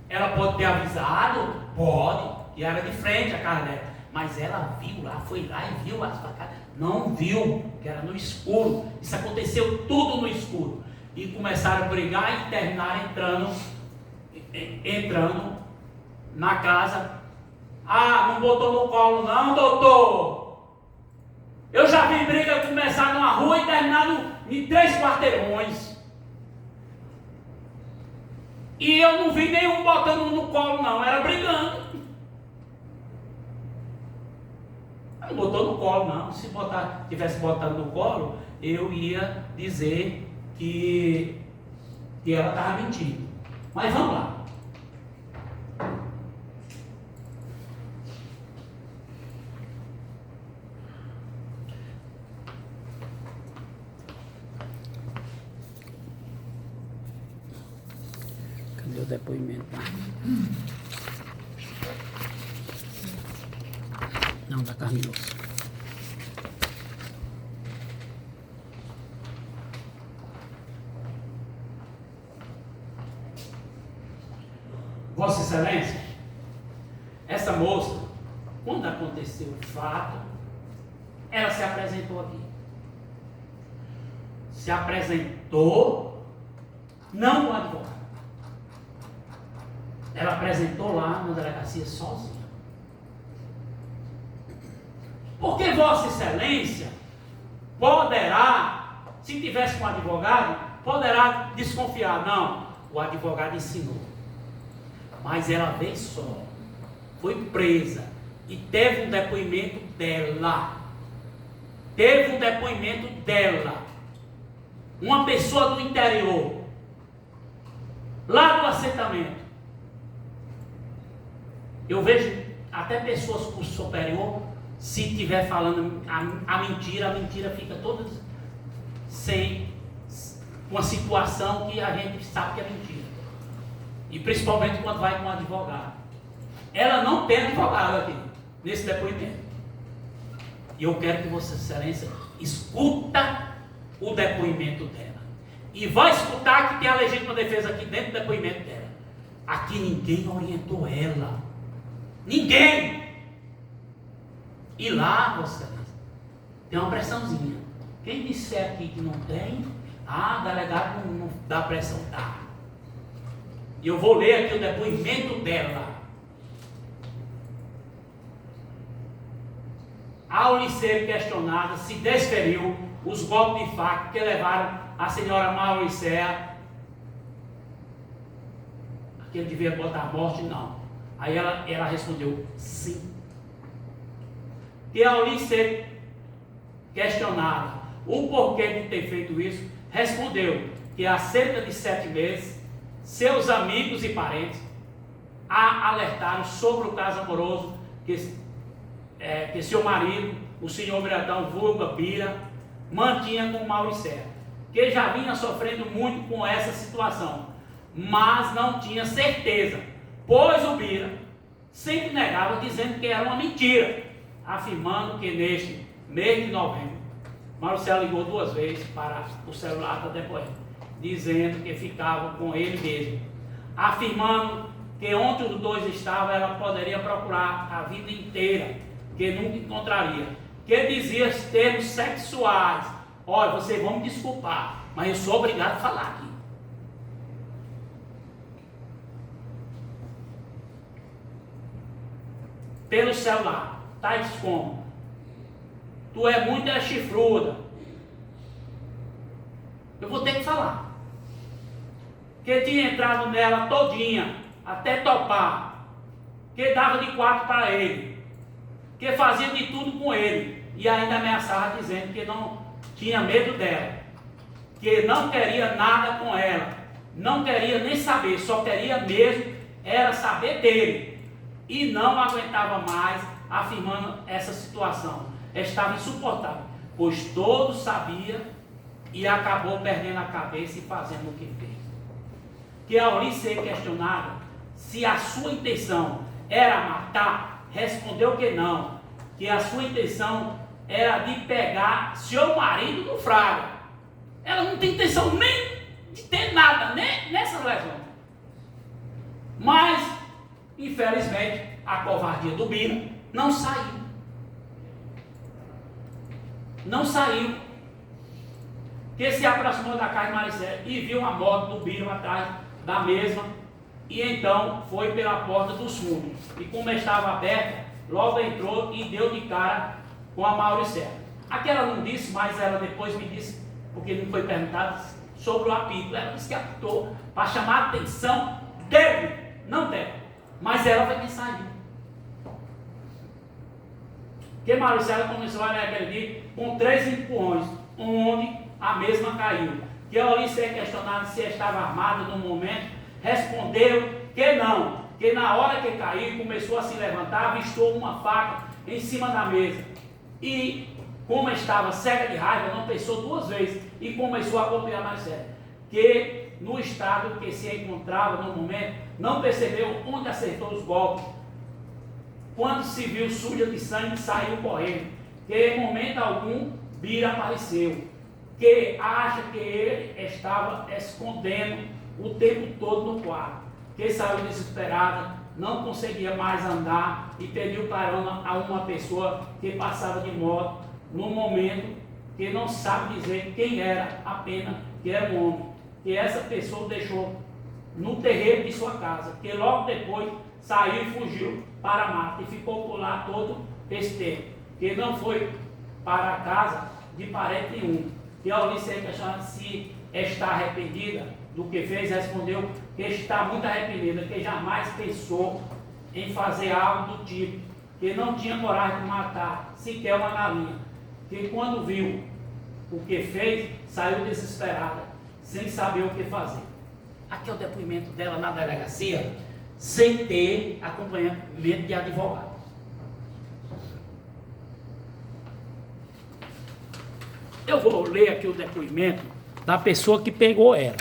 ela pode ter avisado, pode, que era de frente a casa dela, mas ela viu lá, foi lá e viu as facadas, não viu, que era no escuro. Isso aconteceu tudo no escuro. E começaram a brigar e terminaram entrando na casa. Ah, não botou no colo não, doutor. Eu já vi briga começar numa rua e terminar em 3 quarteirões. E eu não vi nenhum botando no colo não, era brigando. Não botou no colo não. Se tivesse botado no colo, eu ia dizer que ela estava mentindo. Mas vamos lá. Cadê o depoimento? Não, da Carmilosa. Vossa Excelência, essa moça, quando aconteceu o fato, ela se apresentou aqui. Se apresentou, não com o advogado. Ela apresentou lá na delegacia sozinha. Porque Vossa Excelência poderá, se tivesse com o advogado, poderá desconfiar. Não, o advogado ensinou. Mas ela veio só, foi presa e teve um depoimento dela. Teve um depoimento dela. Uma pessoa do interior, lá do assentamento. Eu vejo até pessoas com superior, se estiver falando a mentira fica toda sem uma situação que a gente sabe que é mentira. E principalmente quando vai com um advogado. Ela não tem advogado aqui, nesse depoimento. E eu quero que Vossa Excelência escuta o depoimento dela. E vai escutar que tem a legítima defesa aqui dentro do depoimento dela. Aqui ninguém orientou ela. Ninguém! E lá, Vossa Excelência, tem uma pressãozinha. Quem disser aqui que não tem, delegado não dá pressão, tá? E eu vou ler aqui o depoimento dela. Ao lhe ser questionada se desferiu os golpes de faca que levaram a senhora Mauricéia. Aqui ele devia botar morte, não. Aí ela respondeu sim. E ao lhe ser questionada o porquê de ter feito isso, respondeu que há cerca de 7 meses seus amigos e parentes a alertaram sobre o caso amoroso que seu marido, o senhor Viradão vulgo Bira, mantinha com Mauricéia, que já vinha sofrendo muito com essa situação, mas não tinha certeza, pois o Bira sempre negava, dizendo que era uma mentira, afirmando que neste mês de novembro, Mauricéia ligou 2 vezes para o celular da depoente, dizendo que ficava com ele mesmo, afirmando que onde os dois estavam, ela poderia procurar a vida inteira, que nunca encontraria, que dizia termos sexuais. Olha, vocês vão me desculpar, mas eu sou obrigado a falar aqui. Pelo celular, tais como: tu é muito chifruda. Eu vou ter que falar. Que tinha entrado nela todinha, até topar. Que dava de 4 para ele. Que fazia de tudo com ele. E ainda ameaçava dizendo que não tinha medo dela. Que não queria nada com ela. Não queria nem saber, só queria mesmo era saber dele. e não aguentava mais, afirmando essa situação. Estava insuportável, pois todos sabiam e acabou perdendo a cabeça e fazendo o que fez. Que ao lhe ser questionada se a sua intenção era matar, respondeu que não, que a sua intenção era de pegar seu marido no fraga. Ela não tem intenção nem de ter nada, nem nessa lesão. Mas, infelizmente, a covardia do Bira não saiu. Não saiu. Que se aproximou da casa de Maricela e viu a moto do Bira atrás da mesma. E então foi pela porta dos fundos. E como estava aberta, logo entrou e deu de cara com a Mauricela. Aqui ela não disse, mas ela depois me disse, porque não foi perguntado, sobre o apito. Ela disse que apitou para chamar a atenção dele, não dela. Mas ela foi quem saiu. Que Mauricela começou a agredir com 3 empurrões, onde a mesma caiu. Que ao lhe ser questionado se estava armada no momento, respondeu que não, que na hora que caiu começou a se levantar, avistou uma faca em cima da mesa e como estava cega de raiva, não pensou 2 vezes e começou a golpear Maricela, que no estado que se encontrava no momento, não percebeu onde acertou os golpes. Quando se viu suja de sangue, saiu correndo, que em momento algum Bira apareceu, que acha que ele estava escondendo o tempo todo no quarto, que saiu desesperada, não conseguia mais andar e pediu carona a uma pessoa que passava de moto, no momento que não sabe dizer quem era, apenas que era um homem, que essa pessoa deixou no terreiro de sua casa, que logo depois saiu e fugiu para a mata e ficou por lá todo esse tempo, que não foi para a casa de parente nenhum, que ao lhe ser questionado se está arrependida do que fez, respondeu que está muito arrependida, que jamais pensou em fazer algo do tipo, que não tinha coragem de matar sequer uma galinha, que quando viu o que fez, saiu desesperada, sem saber o que fazer. Aqui é o depoimento dela na delegacia, sem ter acompanhamento de advogado. Eu vou ler aqui o depoimento da pessoa que pegou ela.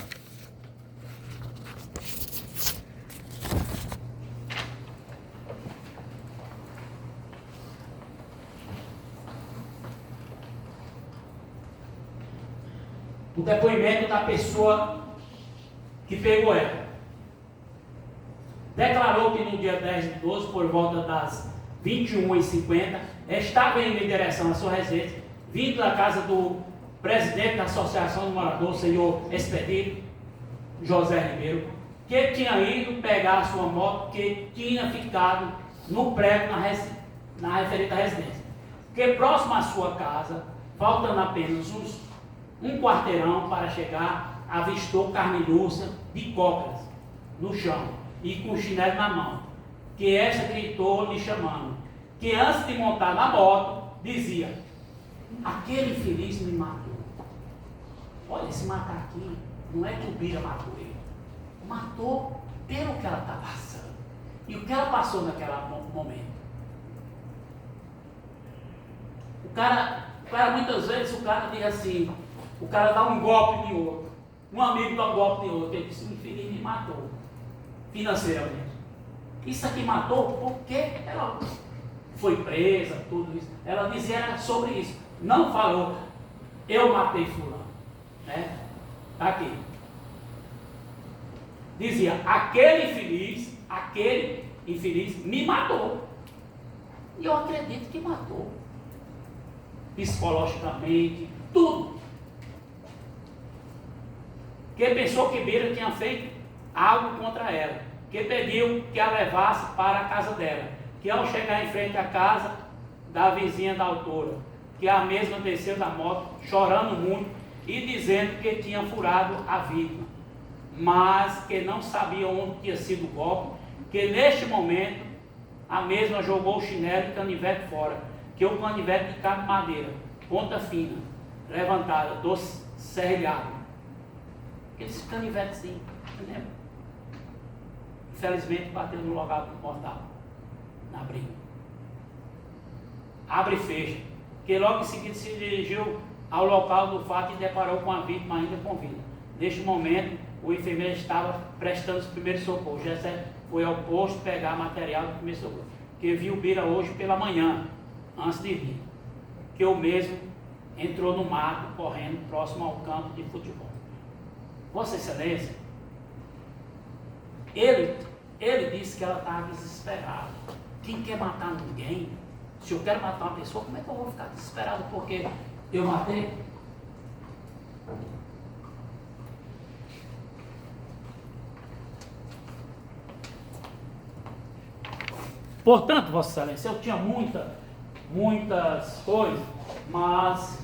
O depoimento da pessoa que pegou ela. Declarou que no dia 10/12, por volta das 21h50, estava indo em direção à sua residência, vindo da casa do presidente da Associação de Moradores, senhor Expedito José Ribeiro, que tinha ido pegar a sua moto, que tinha ficado no prédio na referida residência. Que próximo à sua casa, faltando apenas um quarteirão para chegar, avistou Carmelúcia de cócoras no chão e com o chinelo na mão, que esta gritou lhe chamando, que antes de montar na moto, dizia: aquele infeliz me matou. Olha, esse macaquinho, não é que o Bira matou ele, matou pelo que ela está passando, e o que ela passou naquele momento. O cara, muitas vezes o cara diz assim, o cara dá um golpe de outro, um amigo dá um golpe de outro, ele disse: o infeliz me matou, financeiramente. Isso aqui matou porque ela foi presa, tudo isso. Ela dizia era sobre isso. Não falou, eu matei fulano. Né? Tá aqui. Dizia, aquele infeliz me matou. E eu acredito que matou. Psicologicamente, tudo. Que pensou que Bira tinha feito algo contra ela. Que pediu que a levasse para a casa dela, que ao chegar em frente à casa da vizinha da autora, que a mesma desceu da moto, chorando muito e dizendo que tinha furado a vítima, mas que não sabia onde tinha sido o golpe, que neste momento a mesma jogou o chinelo e canivete fora, que o canivete de cabo de madeira, ponta fina, levantada, do serrilhado, aqueles canivetezinhos, lembra? Infelizmente bateu no local mortal. na briga. Abre e fecha. Que logo em seguida se dirigiu ao local do fato e deparou com a vítima ainda com vida. Neste momento, o enfermeiro estava prestando os primeiros socorros. Jessé foi ao posto pegar material do primeiro socorro. Que viu Bira hoje pela manhã, antes de vir. Que o mesmo entrou no mato, correndo próximo ao campo de futebol. Vossa Excelência, ele disse que ela estava desesperada. Quem quer matar ninguém? Se eu quero matar uma pessoa, como é que eu vou ficar desesperado porque eu matei? Portanto, Vossa Excelência, eu tinha muitas coisas, mas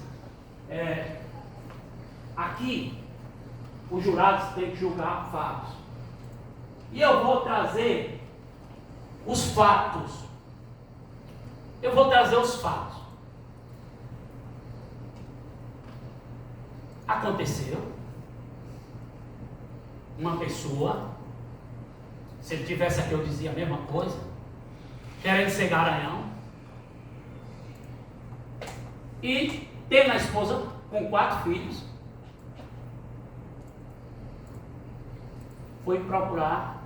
aqui os jurados têm que julgar fatos. E eu vou trazer os fatos. Eu vou trazer os fatos. Aconteceu. Uma pessoa, se ele tivesse aqui eu dizia a mesma coisa, querendo ser garanhão, e tendo a esposa com 4 filhos, foi procurar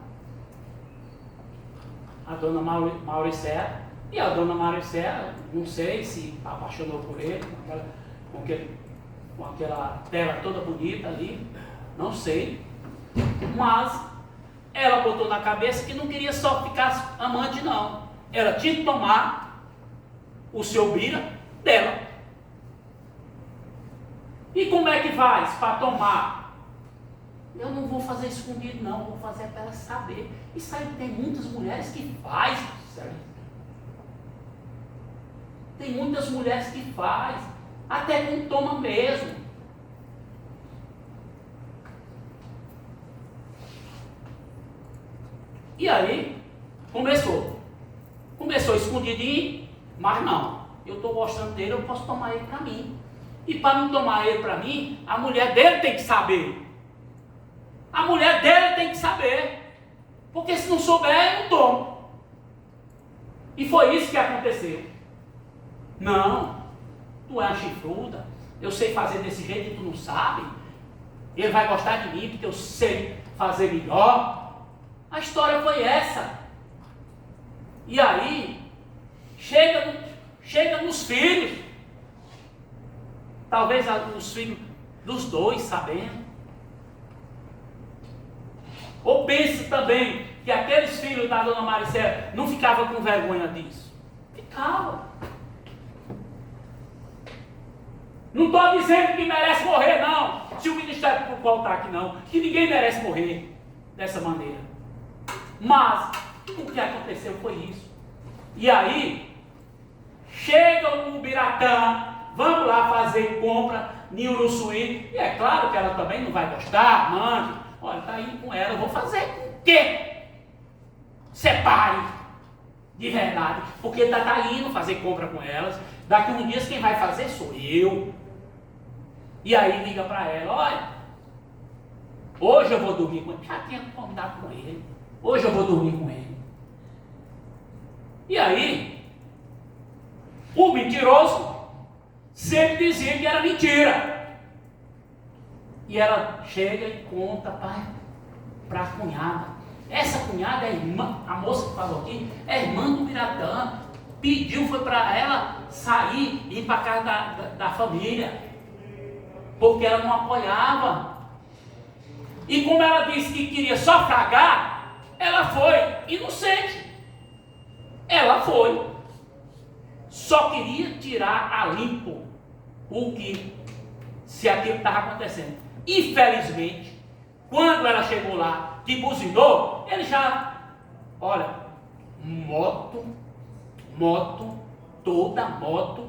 a dona Mauricéia, e a dona Mauricéia, não sei se apaixonou por ele, com aquela tela toda bonita ali, não sei, mas ela botou na cabeça que não queria só ficar amante não, ela tinha que tomar o seu Bira dela. E como é que faz para tomar? Eu não vou fazer escondido não, vou fazer para ela saber. Isso aí tem muitas mulheres que fazem, certo? Tem muitas mulheres que fazem, até quem toma mesmo. E aí, começou escondidinho, mas não, eu estou gostando dele, eu posso tomar ele para mim. E para não tomar ele para mim, a mulher dele tem que saber. A mulher dele tem que saber. Porque se não souber, eu não tomo. E foi isso que aconteceu. Não, tu é uma chifruda, eu sei fazer desse jeito e tu não sabe. Ele vai gostar de mim porque eu sei fazer melhor. A história foi essa. E aí, chega nos filhos. Talvez os filhos dos dois sabendo. Ou pense também que aqueles filhos da dona Mauricéia não ficavam com vergonha disso. Ficava. Não estou dizendo que merece morrer, não. Se o Ministério Público voltar aqui, não. Que ninguém merece morrer dessa maneira. Mas o que aconteceu foi isso. E aí, chega o Biratã, vamos lá fazer compra em Uruçuí. E é claro que ela também não vai gostar, mande. Olha, está indo com ela, eu vou fazer o quê? Separe. De verdade. Porque está indo fazer compra com elas. Daqui uns dias quem vai fazer sou eu. E aí liga para ela, olha, hoje eu vou dormir com ele. Já tinha combinado com ele. Hoje eu vou dormir com ele. E aí, o mentiroso sempre dizia que era mentira. E ela chega e conta para a cunhada. Essa cunhada é irmã, a moça que falou aqui, é irmã do Biratã. Pediu, foi para ela sair e ir para casa da família. Porque ela não apoiava. E como ela disse que queria só fragar, ela foi inocente. Ela foi. Só queria tirar a limpo se aquilo estava acontecendo. Infelizmente, quando ela chegou lá, que buzinou, ele já, olha, toda moto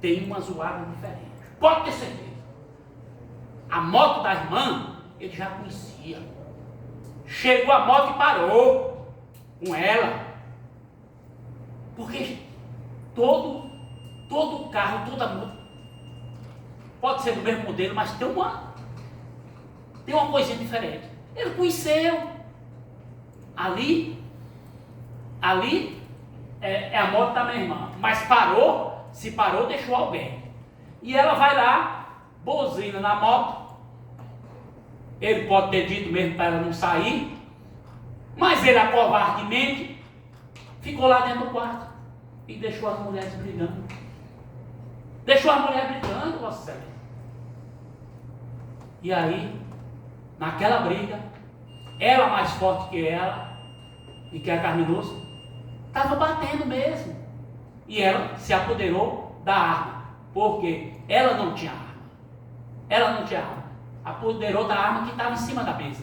tem uma zoada diferente. Pode ter certeza. A moto da irmã, ele já conhecia. Chegou a moto e parou com ela. Porque todo carro, toda moto, pode ser do mesmo modelo, mas tem uma coisinha diferente. Ele conheceu. Ali é a moto da minha irmã. Mas parou, se parou, deixou alguém. E ela vai lá, buzina na moto. Ele pode ter dito mesmo para ela não sair, mas ele covardemente ficou lá dentro do quarto e deixou as mulheres brigando. Deixou a mulher brigando, Vossa Excelência. E aí, naquela briga, ela mais forte que ela, e que a Carminoso, estava batendo mesmo. E ela se apoderou da arma, porque ela não tinha arma. Ela não tinha arma. Apoderou da arma que estava em cima da mesa,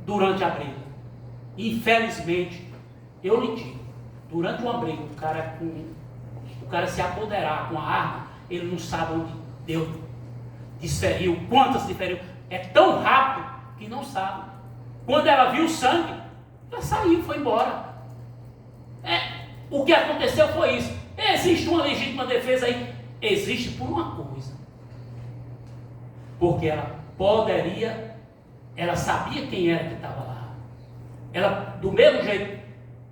durante a briga. Infelizmente, eu lhe digo, durante uma briga, o cara se apoderar com a arma, ele não sabe onde deu, desferiu, quantas desferiu. É tão rápido que não sabe. Quando ela viu o sangue, ela saiu, foi embora. O que aconteceu foi isso. Existe uma legítima defesa aí? Existe por uma coisa. Porque ela sabia quem era que estava lá. Ela, do mesmo jeito,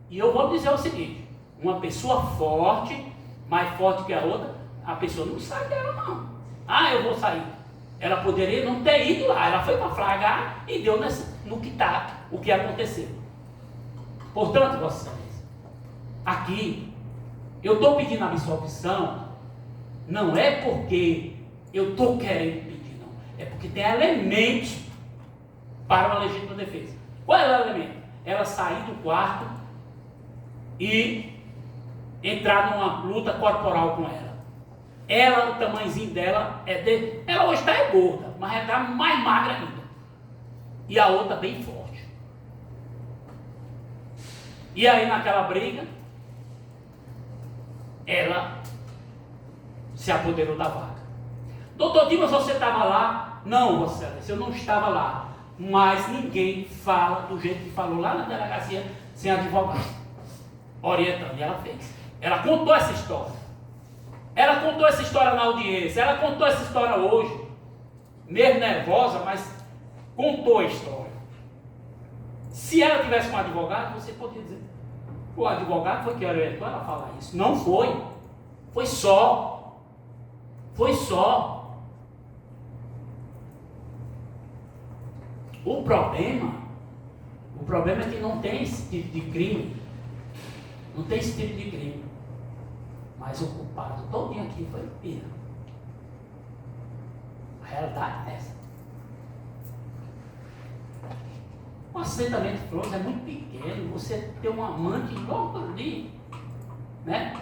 e eu vou dizer o seguinte, uma pessoa forte, mais forte que a outra, a pessoa não sai dela não. Eu vou sair. Ela poderia não ter ido lá, ela foi para flagrar e deu o que aconteceu. Portanto, Vossa Excelência, aqui, eu estou pedindo absolvição, não é porque eu estou querendo pedir, não. É porque tem elementos para uma legítima defesa. Qual é o elemento? Ela sair do quarto e entrar numa luta corporal com ela. Ela, o tamanhozinho dela ela hoje está gorda, mas ela está mais magra ainda. E a outra bem forte. E aí naquela briga, ela se apoderou da vaca. Doutor Dimas, você estava lá? Não, Vossa Excelência, eu não estava lá. Mas ninguém fala do jeito que falou lá na delegacia, sem advogado, orientando. E ela fez. Ela contou essa história. Ela contou essa história na audiência. Ela contou essa história hoje. Mesmo nervosa, mas contou a história. Se ela tivesse um advogado, você poderia dizer: o advogado foi que orientou ela a falar isso. Não foi. Foi só. Foi só. O problema é que não tem esse tipo de crime. Não tem esse tipo de crime. Mas o culpado todinho aqui foi o Pira. A realidade é essa. O assentamento de flores é muito pequeno. Você tem um amante logo ali, né?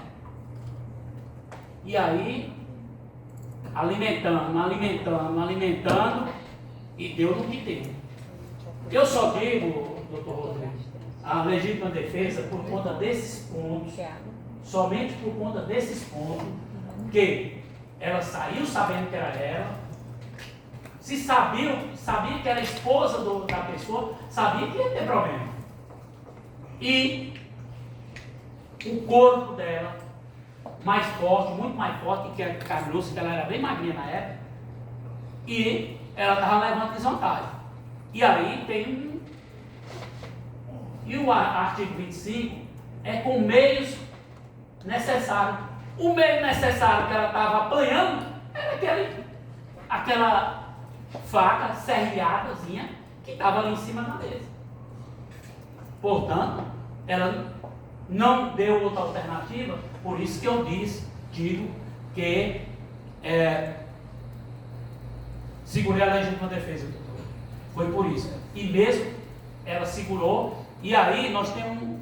E aí, alimentando, e Deus não te deu. Eu só digo, doutor Rodrigo, a legítima defesa por conta desses pontos, somente por conta desses pontos, que ela saiu sabendo que era ela, se sabia que era esposa da pessoa, sabia que ia ter problema. E o corpo dela, mais forte, muito mais forte que a Carminoso, que ela era bem magrinha na época, e ela estava levando desvantagem. E aí tem e o artigo 25 é com meios necessários. O meio necessário que ela estava apanhando era aquela faca serrilhadazinha que estava ali em cima da mesa. Portanto, ela não deu outra alternativa, por isso que eu digo que segurei a legítima defesa, doutor. Foi por isso. E mesmo ela segurou, e aí nós temos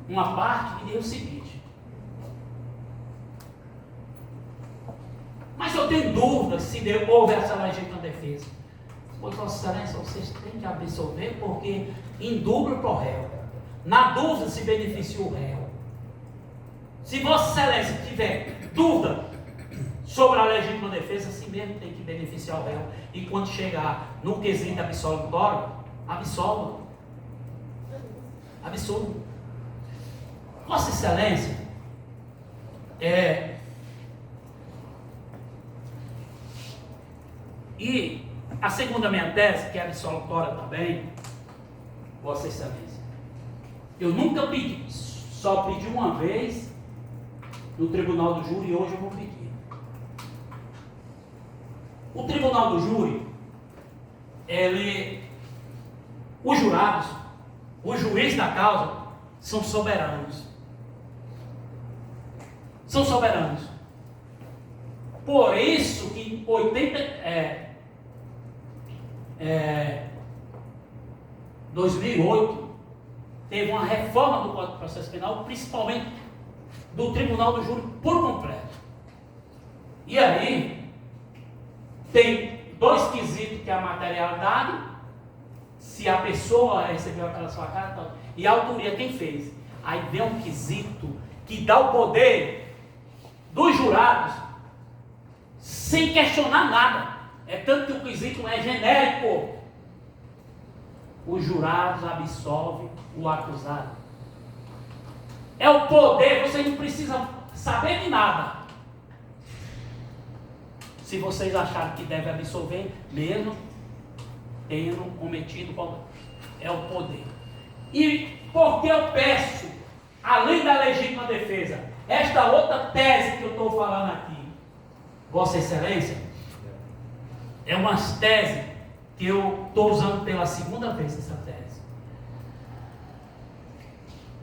uma parte que diz o seguinte: mas eu tenho dúvida se houve essa legítima defesa. Pois, Vossa Excelência, vocês têm que absolver, porque indubra para o réu. Na dúvida se beneficia o réu. Se Vossa Excelência tiver dúvida sobre a legítima defesa, assim mesmo tem que beneficiar o réu. E quando chegar no quesito absolutório, absolva. Absolva. Vossa Excelência, e A segunda minha tese, que é absolutória também, Vossa Excelência, eu nunca pedi, só pedi uma vez no Tribunal do Júri e hoje eu vou pedir. O Tribunal do Júri, os jurados, os juízes da causa, são soberanos. São soberanos. Por isso que em 2008 teve uma reforma do Código de Processo Penal, principalmente do Tribunal do Júri por completo. E aí tem dois quesitos, que é a materialidade, se a pessoa recebeu aquela sua carta, e a autoria quem fez. Aí vem um quesito que dá o poder dos jurados sem questionar nada. É tanto que o quesito não é genérico. Os jurados absolvem o acusado. É o poder, você não precisa saber de nada. Se vocês acharem que deve absolver, mesmo tendo cometido, é o poder. E porque eu peço, além da legítima defesa, esta outra tese que eu estou falando aqui, Vossa Excelência, é uma tese que eu estou usando pela segunda vez essa tese.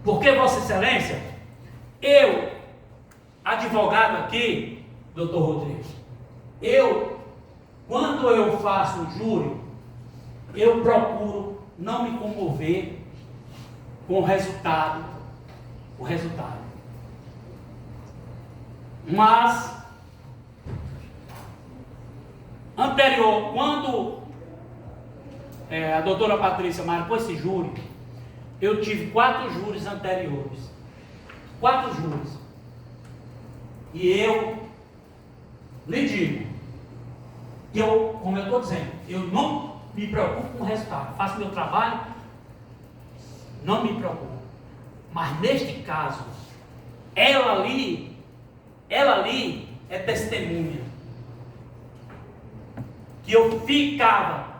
Porque, Vossa Excelência, eu, advogado aqui, Dr. Rodrigues, quando eu faço o júri, eu procuro não me comover com o resultado. Mas, anterior, quando a doutora Patrícia marcou esse júri, eu tive 4 júris anteriores. 4 júris. E eu lhe digo que como eu estou dizendo, eu não me preocupo com o resultado. Faço meu trabalho, não me preocupo. Mas neste caso, ela ali é testemunha. Que eu ficava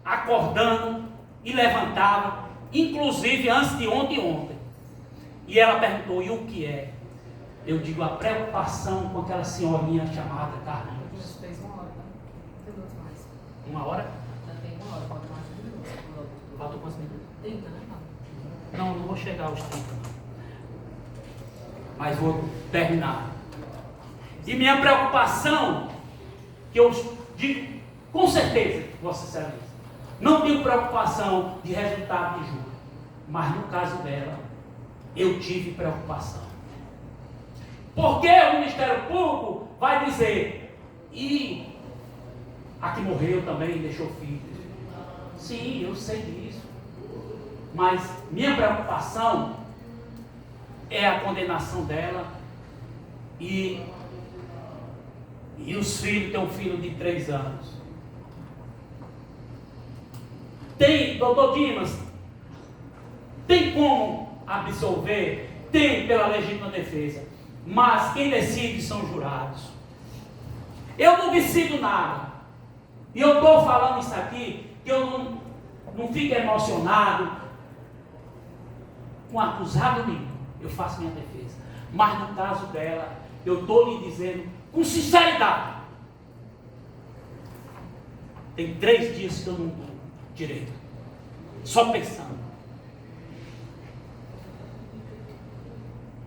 acordando e levantava, inclusive antes de ontem. E ela perguntou, e o que é? Eu digo, a preocupação com aquela senhorinha chamada Carlinhos. Você fez 1 hora, tá? Tem 2 mais. 1 hora? Já tem 1 hora, falta mais 1 minuto. Falta quantos minutos? 30, né? Não vou chegar aos 30. Mas vou terminar. E minha preocupação, que eu digo com certeza, Vossa Excelência, não tenho preocupação de resultado de júri, mas no caso dela, eu tive preocupação. Porque o Ministério Público vai dizer, e a que morreu também deixou filhos. Sim, eu sei disso. Mas minha preocupação é a condenação dela e os filhos, tem um filho de 3 anos. Tem, doutor Dimas, tem como absolver? Tem pela legítima defesa. Mas quem decide são os jurados. Eu não decido nada. E eu estou falando isso aqui, que eu não fico emocionado com acusado nenhum. Eu faço minha defesa. Mas no caso dela, eu estou lhe dizendo com sinceridade. Tem 3 dias que eu não durmo direito. Só pensando.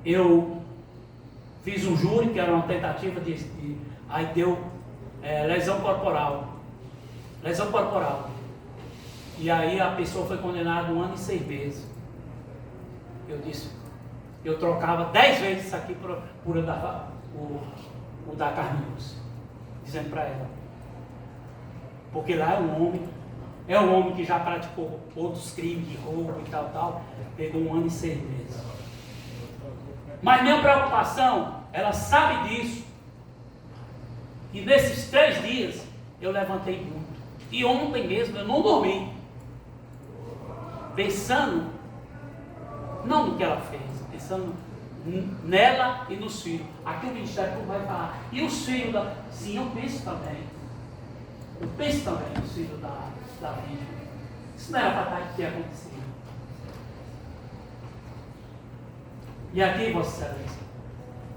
Eu fiz um júri, que era uma tentativa aí deu lesão corporal. Lesão corporal. E aí a pessoa foi condenada 1 ano e 6 meses. Eu disse, eu trocava 10 vezes isso aqui por o da Carlinhos. Dizendo para ela. Porque lá é um homem que já praticou outros crimes de roubo e tal, pegou 1 ano e 6 meses. Mas minha preocupação, ela sabe disso. E nesses 3 dias, eu levantei muito. E ontem mesmo eu não dormi. Pensando, não no que ela fez, pensando nela e nos filhos. Aqui o Ministério Público vai falar. E os filhos? Sim, eu penso também. Eu penso também nos filhos da vítima. Isso não era para ter acontecido. E aqui, Vossa Excelência,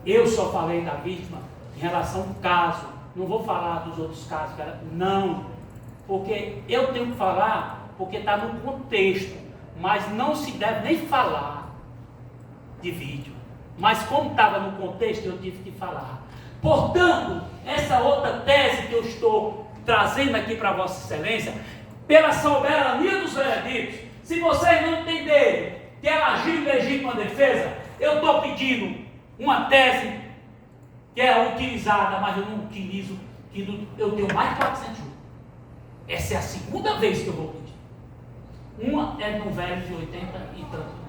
eu só falei da vítima em relação ao caso. Não vou falar dos outros casos, não. Porque eu tenho que falar, porque está no contexto. Mas não se deve nem falar de vídeo. Mas como estava no contexto, eu tive que falar. Portanto, essa outra tese que eu estou trazendo aqui para Vossa Excelência, pela soberania dos veredictos, se vocês não entenderem que ela agiu em legítima defesa, eu estou pedindo uma tese que é utilizada, mas eu não utilizo, que eu tenho mais de 400 juros. Essa é a segunda vez que eu vou pedir. Uma é no velho de 80 e tanto.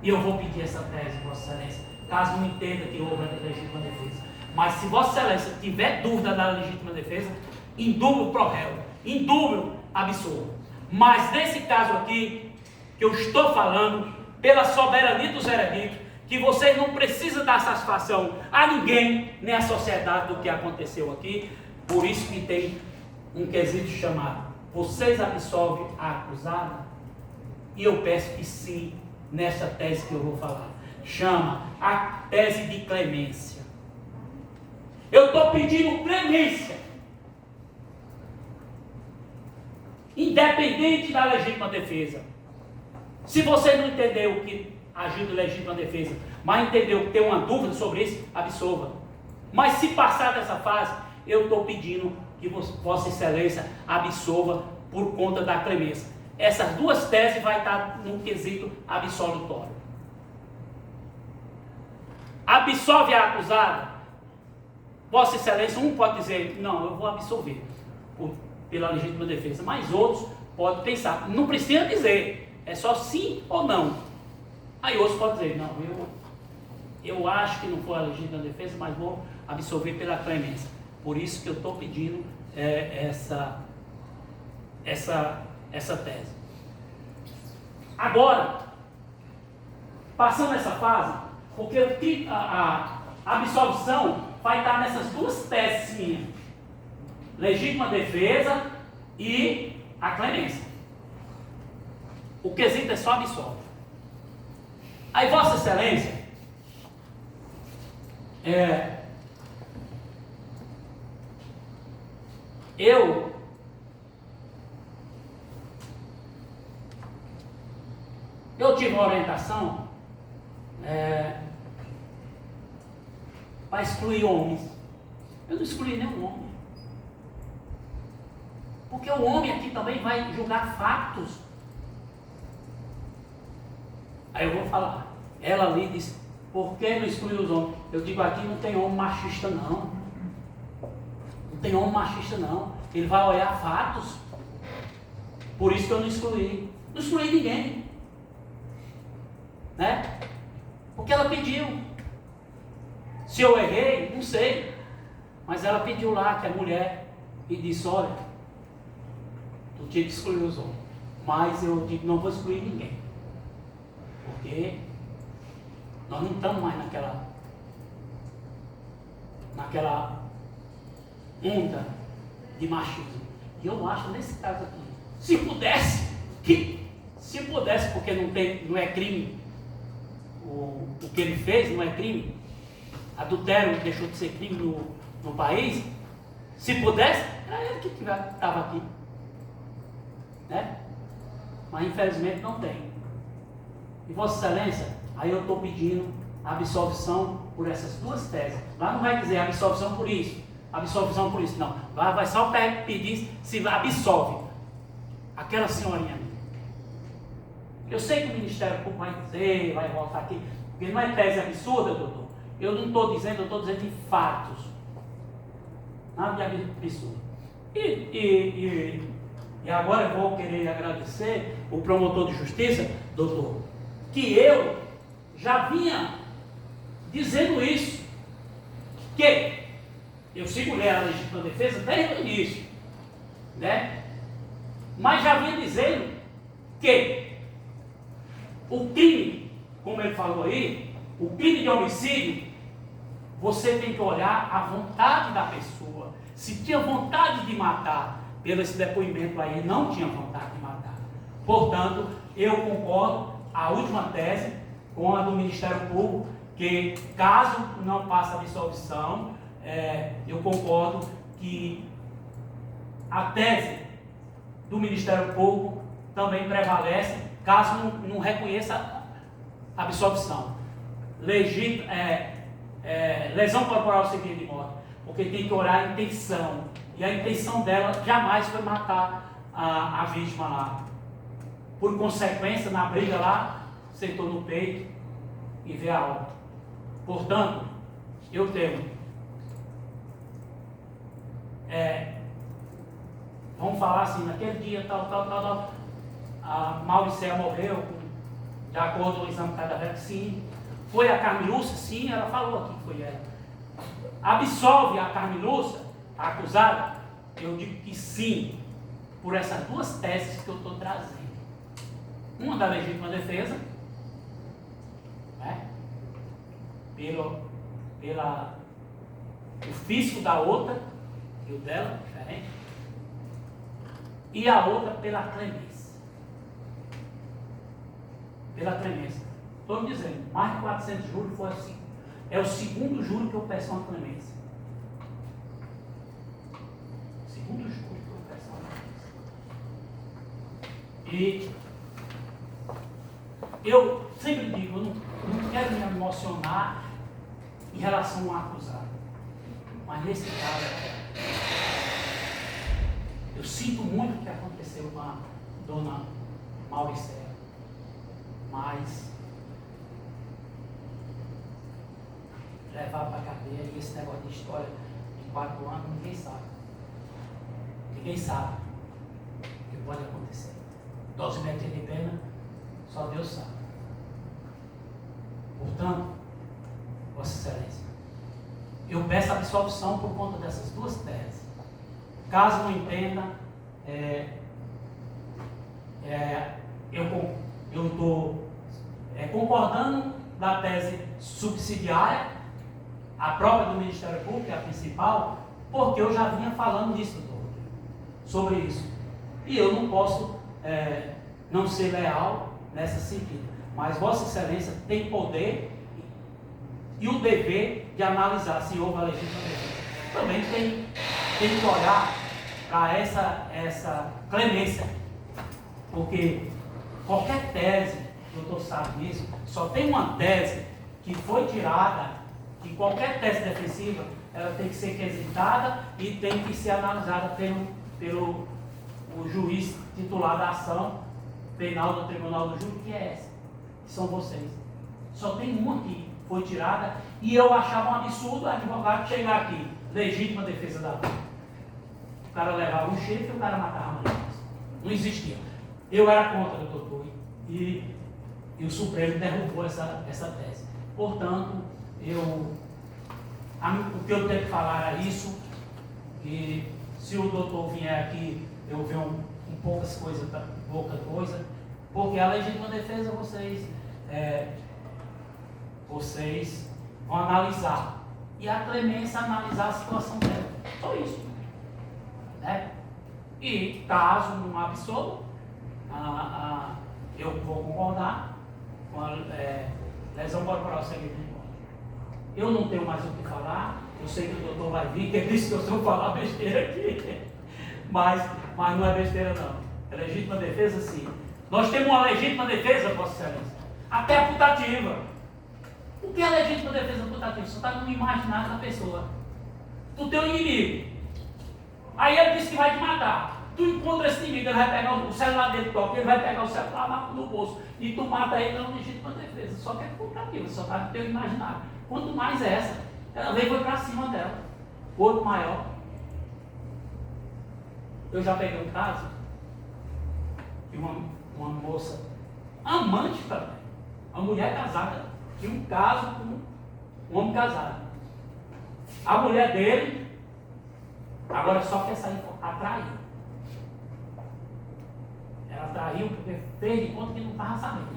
E eu vou pedir essa tese, Vossa Excelência, caso não entenda que houve a legítima defesa. Mas se Vossa Excelência tiver dúvida da legítima defesa, indúbio pro réu, indúbio absolvo. Mas nesse caso aqui, que eu estou falando, pela soberania dos veredictos, que vocês não precisam dar satisfação a ninguém, nem à sociedade do que aconteceu aqui, por isso que tem um quesito chamado, vocês absolvem a acusada? E eu peço que sim, nessa tese que eu vou falar. Chama a tese de clemência. Eu estou pedindo clemência. Independente da legítima defesa. Se você não entendeu o que agiu de legítima defesa, mas entendeu que tem uma dúvida sobre isso, absolva. Mas se passar dessa fase, eu estou pedindo que Vossa Excelência absolva por conta da clemência. Essas duas teses vai estar no quesito absolutório. Absolve a acusada. Vossa Excelência, um pode dizer, não, eu vou absolver pela legítima defesa, mas outros podem pensar, não precisa dizer, é só sim ou não. Aí outros podem dizer, não, eu acho que não foi a legítima defesa, mas vou absolver pela clemência. Por isso que eu estou pedindo essa tese. Agora, passando essa fase, porque a absolvição vai estar nessas duas teses minhas: legítima defesa e a clemência. O quesito é só absolve. Aí, Vossa Excelência, eu tive uma orientação para excluir homens. Eu não excluí nenhum homem. Porque o homem aqui também vai julgar fatos. Aí eu vou falar. Ela ali disse, por que não excluiu os homens? Eu digo, aqui não tem homem machista não. Não tem homem machista não. Ele vai olhar fatos. Por isso que eu não excluí. Não excluí ninguém. Né? Porque ela pediu. Se eu errei, não sei. Mas ela pediu lá que a mulher e disse, olha, tu tinha que excluir os homens. Mas eu digo, não vou excluir ninguém. Porque nós não estamos mais naquela onda de machismo. E eu acho nesse caso aqui, se pudesse, porque não é crime, o que ele fez não é crime, adultério deixou de ser crime no país, se pudesse, era ele que estava aqui. Né? Mas infelizmente não tem. E Vossa Excelência, aí eu estou pedindo absolvição por essas duas teses. Lá não vai dizer absolvição por isso, não. Lá vai só pedir se absolve aquela senhorinha. Eu sei que o Ministério Público vai dizer, vai voltar aqui, porque não é tese absurda, doutor. Eu não estou dizendo, eu estou dizendo de fatos. Nada de absurdo. E agora eu vou querer agradecer o promotor de justiça, doutor, que eu já vinha dizendo isso, que eu segurei a legítima defesa desde o início, né? Mas já vinha dizendo que o crime, como ele falou aí, o crime de homicídio você tem que olhar a vontade da pessoa. Se tinha vontade de matar, pelo esse depoimento aí, não tinha vontade de matar. Portanto, eu concordo, a última tese, com a do Ministério Público, que caso não passe a absolvição, eu concordo que a tese do Ministério Público também prevalece, caso não reconheça a absolvição. Lesão corporal seguida de morte, porque tem que olhar a intenção, e a intenção dela jamais foi matar a vítima lá. Por consequência, na briga lá, sentou no peito e veio a óbito. Portanto, eu tenho, vamos falar assim, naquele dia, tal, a Mauricéia morreu, de acordo com o exame cadavérico, sim. Foi a Carmelúcia? Sim, ela falou aqui que foi ela. Absolve a Carmelúcia, a acusada? Eu digo que sim, por essas duas teses que eu estou trazendo. Uma da legítima defesa, né? O físico da outra, e o dela, diferente. E a outra pela clemência. Pela clemência. Estou me dizendo, mais de 400 júris foi assim. É o segundo júri que eu peço uma clemência. Segundo júri que eu peço uma clemência. E eu sempre digo, eu não quero me emocionar em relação ao acusado. Mas nesse caso, eu sinto muito o que aconteceu com a dona Mauricéia. Mas levar para a cadeia e esse negócio de história de 4 anos, ninguém sabe. Ninguém sabe o que pode acontecer. 12 metros de pena, só Deus sabe. Portanto, Vossa Excelência, eu peço absolvição por conta dessas duas teses. Caso não entenda, eu estou concordando da tese subsidiária, a própria do Ministério Público, que é a principal, porque eu já vinha falando disso, sobre isso. E eu não posso não ser leal nessa sentido. Mas Vossa Excelência tem poder e o dever de analisar se houve a legítima defesa. Também tem que olhar para essa clemência, porque qualquer tese, o doutor sabe disso, só tem uma tese que foi tirada, que qualquer tese defensiva, ela tem que ser quesitada e tem que ser analisada pelo o juiz titular da ação penal do Tribunal do Júri, que é essa, que são vocês. Só tem uma que foi tirada e eu achava um absurdo o advogado chegar aqui, legítima defesa da vida. O cara levava um chifre e o cara matava a mãe. Não existia. Eu era contra, doutor, e o Supremo derrubou essa tese. Portanto, o que eu tenho que falar é isso, e se o doutor vier aqui, eu ver poucas coisas, pouca coisa, porque a legítima defesa vocês vão analisar, e a clemência analisar a situação dela. Só isso. Né? E caso não absolva, eu vou concordar com a lesão corporal seguida de morte. Eu não tenho mais o que falar, eu sei que o doutor vai vir, que ele disse que eu sou falar besteira aqui, mas não é besteira não. É legítima defesa sim. Nós temos uma legítima defesa, Vossa Excelência, até a putativa. O que é legítima defesa putativa? Você está no imaginário da pessoa. Tu tem um inimigo, aí ele disse que vai te matar. Tu encontra esse inimigo, ele vai pegar o celular dele, toca, ele vai pegar o celular no bolso e tu mata ele, não é legítima defesa. Só que é putativa, só está no teu imaginário. Quanto mais essa, ela veio foi para cima dela. Outro maior. Eu já peguei um caso de uma moça amante também, uma mulher casada, tinha um caso com um homem casado. A mulher dele agora só quer sair, atraiu. Ela traiu porque fez de conta que não estava sabendo,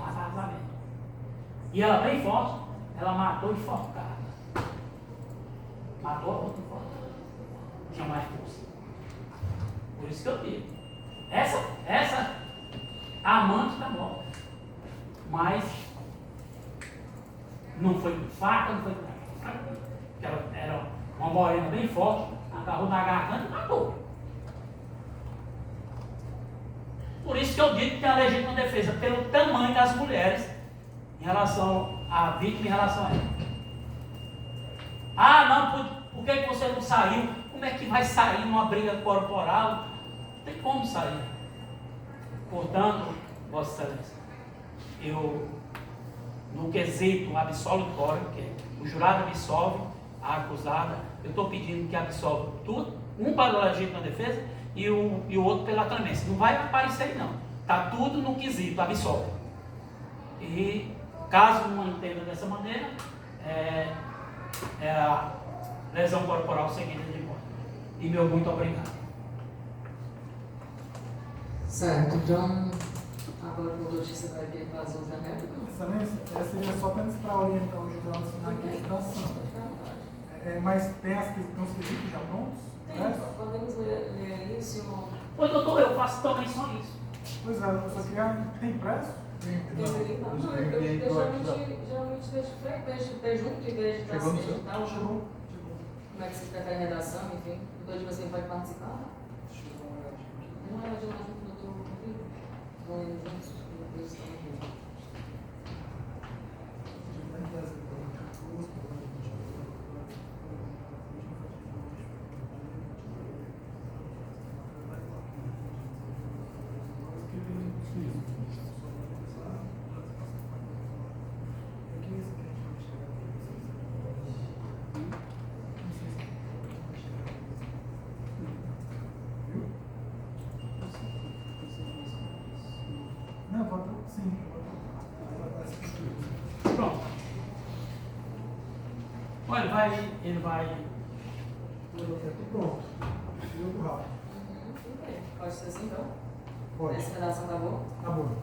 E ela bem forte, ela matou enforcada. matou a outra fora. Tinha mais força. Por isso que eu digo. Essa amante está morta. Mas não foi com faca, não foi com nada. Ela era uma morena bem forte, agarrou na garganta e matou. Por isso que eu digo que tem a legítima defesa, pelo tamanho das mulheres em relação à vítima, em relação a ela. Ah, não, por que você não saiu? Como é que vai sair numa briga corporal? Não tem como sair. Portanto, Vossa Excelência, eu, no quesito absolutório, que o jurado absolve a acusada, eu estou pedindo que absolve tudo, um para a legítima defesa e o outro pela clemência. Não vai aparecer aí não. Está tudo no quesito, absolve. E caso não entenda dessa maneira, é a lesão corporal seguida de morte. E meu muito obrigado. Certo, então agora o notícia vai vir para as outras réplicas. Excelência, seria só apenas para orientar o jurado na questão. Mas tem os quesitos já prontos? Podemos ler isso? Pois doutor, eu faço também só isso. Pois é, eu só queria. Tem impresso? Não, geralmente deixo junto em vez de estar Chegou no sem seu? editar. Chegou. Como é que vocês preferem a redação, enfim? Depois você pode participar. Não é de lá junto do doutor Rodrigo? Vão indo juntos, depois estão juntos. Não, voto sim. Pronto. Olha, ele vai. Pronto. Jogo rápido. Tudo bem. Pode ser assim, então? Pode. Essa redação tá boa? Tá bom.